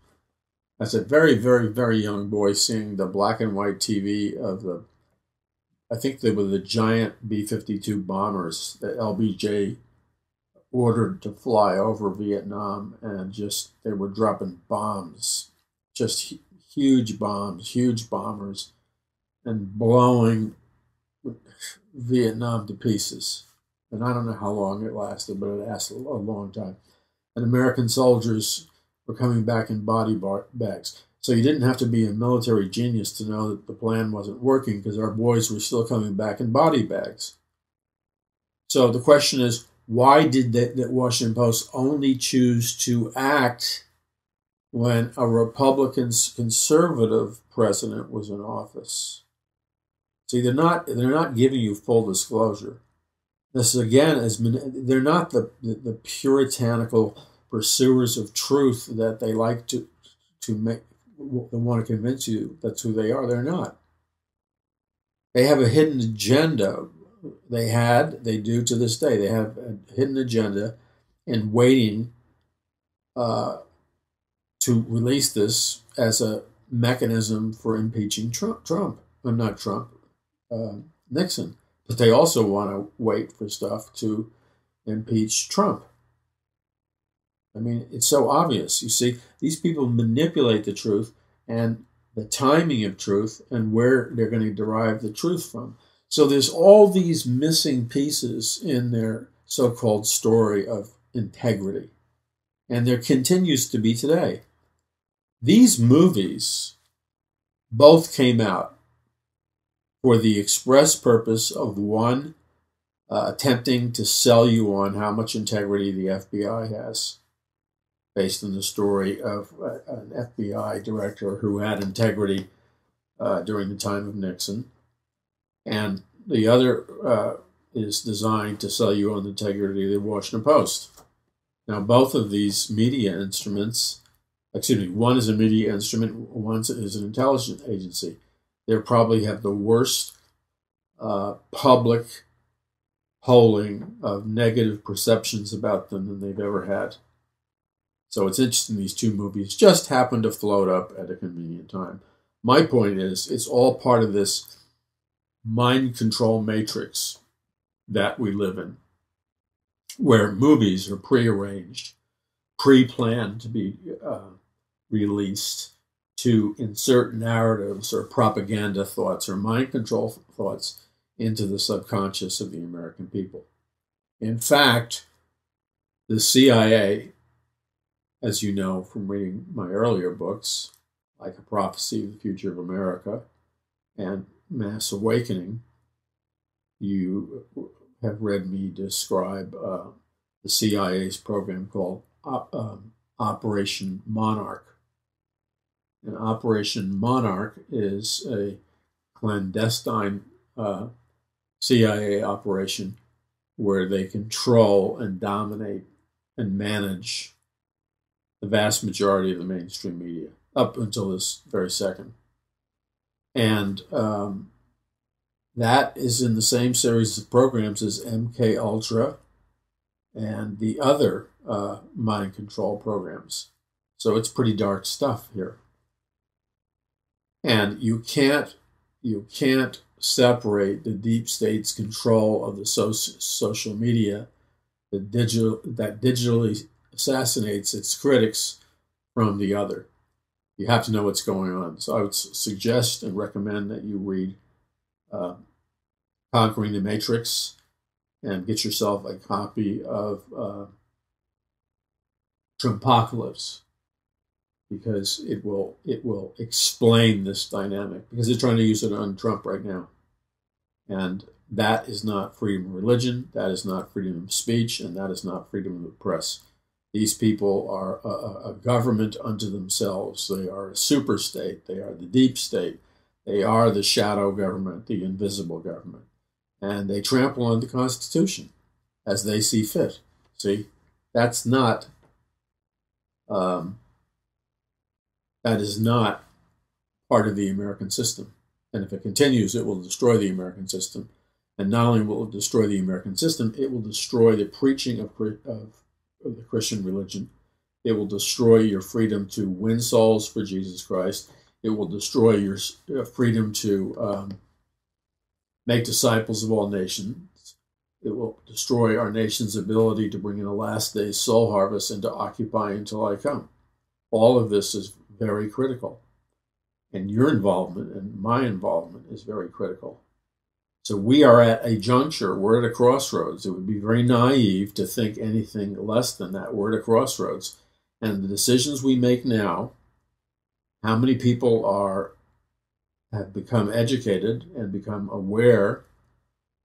as a very, very, very young boy, seeing the black and white TV of I think they were the giant B-52 bombers that LBJ ordered to fly over Vietnam, and they were dropping bombs, just huge bombers, and blowing Vietnam to pieces. And I don't know how long it lasted, but it lasted a long time. And American soldiers were coming back in body bags. So you didn't have to be a military genius to know that the plan wasn't working, because our boys were still coming back in body bags. So the question is, why did the Washington Post only choose to act when a Republican conservative president was in office? See, they're not giving you full disclosure. This again they're not the puritanical pursuers of truth that they like to make. They want to convince you that's who they are. They're not. They have a hidden agenda. They do to this day. They have a hidden agenda in waiting to release this as a mechanism for impeaching Nixon. But they also want to wait for stuff to impeach Trump. I mean, it's so obvious. You see, these people manipulate the truth and the timing of truth and where they're going to derive the truth from. So there's all these missing pieces in their so-called story of integrity. And there continues to be today. These movies both came out for the express purpose of, one, attempting to sell you on how much integrity the FBI has, based on the story of an FBI director who had integrity during the time of Nixon. And the other is designed to sell you on the integrity of the Washington Post. Now, both of these media instruments, one is a media instrument, one is an intelligence agency. They probably have the worst public polling of negative perceptions about them than they've ever had. So it's interesting these two movies just happened to float up at a convenient time. My point is, it's all part of this mind control matrix that we live in, where movies are prearranged, pre-planned to be released to insert narratives or propaganda thoughts or mind control thoughts into the subconscious of the American people. In fact, the CIA, as you know from reading my earlier books, like A Prophecy of the Future of America and Mass Awakening, you have read me describe the CIA's program called Operation Monarch. And Operation Monarch is a clandestine CIA operation where they control and dominate and manage the vast majority of the mainstream media up until this very second. And that is in the same series of programs as MK Ultra and the other mind control programs. So it's pretty dark stuff here. And you can't separate the deep state's control of the social media that digitally assassinates its critics from the other. You have to know what's going on. So I would suggest and recommend that you read Conquering the Matrix and get yourself a copy of Trumpocalypse, because it will explain this dynamic, because they're trying to use it on Trump right now. And that is not freedom of religion, that is not freedom of speech, and that is not freedom of the press. These people are a government unto themselves. They are a super state. They are the deep state. They are the shadow government, the invisible government. And they trample on the Constitution as they see fit. See, that's not, that is not part of the American system. And if it continues, it will destroy the American system. And not only will it destroy the American system, it will destroy the preaching of the Christian religion. It will destroy your freedom to win souls for Jesus Christ. It will destroy your freedom to make disciples of all nations. It will destroy our nation's ability to bring in a last day's soul harvest and to occupy until I come. All of this is very critical. And your involvement and my involvement is very critical. So we are at a juncture, we're at a crossroads. It would be very naive to think anything less than that. We're at a crossroads. And the decisions we make now, how many people have become educated and become aware,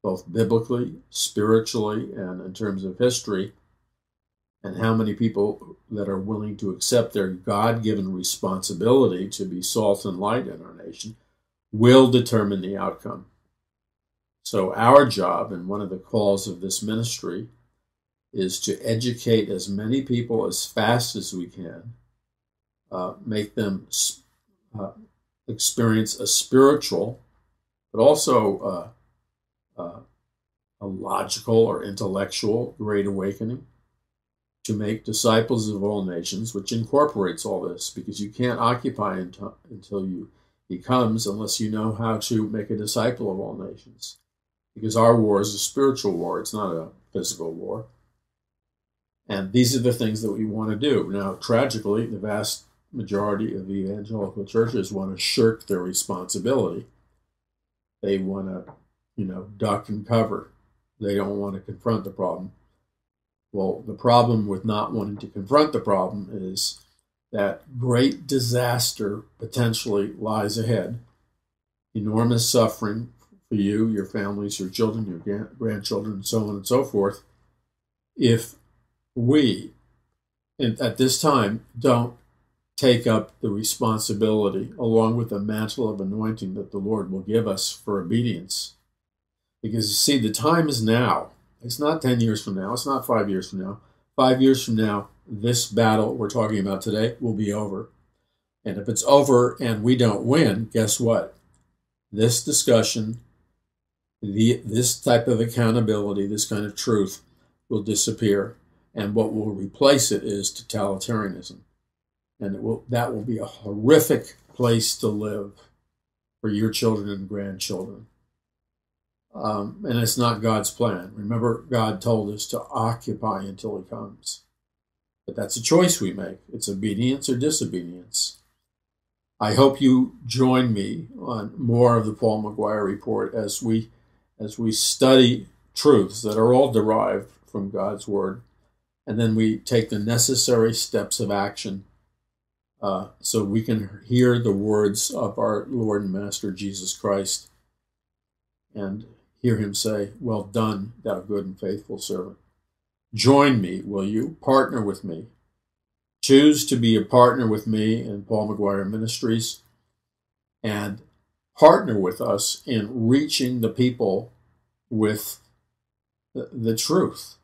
both biblically, spiritually, and in terms of history, and how many people that are willing to accept their God-given responsibility to be salt and light in our nation, will determine the outcome. So our job, and one of the calls of this ministry, is to educate as many people as fast as we can, make them experience a spiritual, but also a logical or intellectual great awakening, to make disciples of all nations, which incorporates all this, because you can't occupy until he comes unless you know how to make a disciple of all nations. Because our war is a spiritual war, it's not a physical war. And these are the things that we want to do. Now, tragically, the vast majority of the evangelical churches want to shirk their responsibility. They want to, duck and cover. They don't want to confront the problem. Well, the problem with not wanting to confront the problem is that great disaster potentially lies ahead. Enormous suffering for you, your families, your children, your grandchildren, and so on and so forth, if we, at this time, don't take up the responsibility along with the mantle of anointing that the Lord will give us for obedience. Because, you see, the time is now. It's not 10 years from now. It's not 5 years from now. 5 years from now, this battle we're talking about today will be over. And if it's over and we don't win, guess what? This discussion, this type of accountability, this kind of truth will disappear. And what will replace it is totalitarianism. And that will be a horrific place to live for your children and grandchildren. And it's not God's plan. Remember, God told us to occupy until he comes. But that's a choice we make. It's obedience or disobedience. I hope you join me on more of the Paul McGuire Report as we study truths that are all derived from God's Word. And then we take the necessary steps of action so we can hear the words of our Lord and Master Jesus Christ and hear him say, "Well done, thou good and faithful servant." Join me, will you? Partner with me. Choose to be a partner with me in Paul McGuire Ministries and partner with us in reaching the people with the truth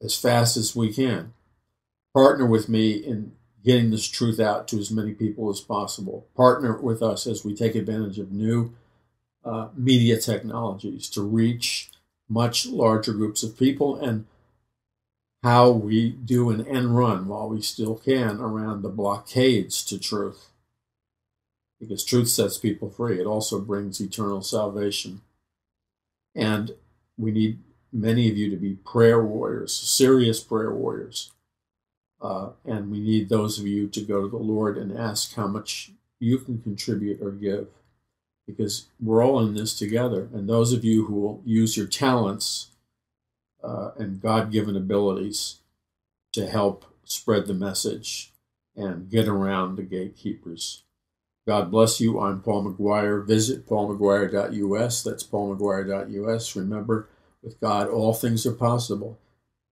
as fast as we can. Partner with me in getting this truth out to as many people as possible. Partner with us as we take advantage of new media technologies to reach much larger groups of people, and how we do an end run while we still can around the blockades to truth. Because truth sets people free. It also brings eternal salvation. And we need many of you to be prayer warriors, serious prayer warriors. And we need those of you to go to the Lord and ask how much you can contribute or give. Because we're all in this together. And those of you who will use your talents and God-given abilities to help spread the message and get around the gatekeepers. God bless you. I'm Paul McGuire. Visit paulmcguire.us. That's paulmcguire.us. Remember, with God, all things are possible.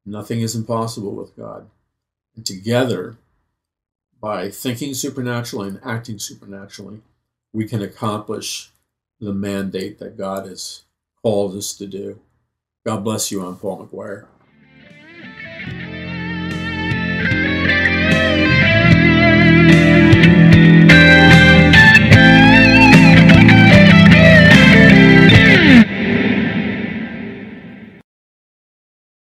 Nothing is impossible with God. And together, by thinking supernaturally and acting supernaturally, we can accomplish the mandate that God has called us to do. God bless you. I'm Paul McGuire.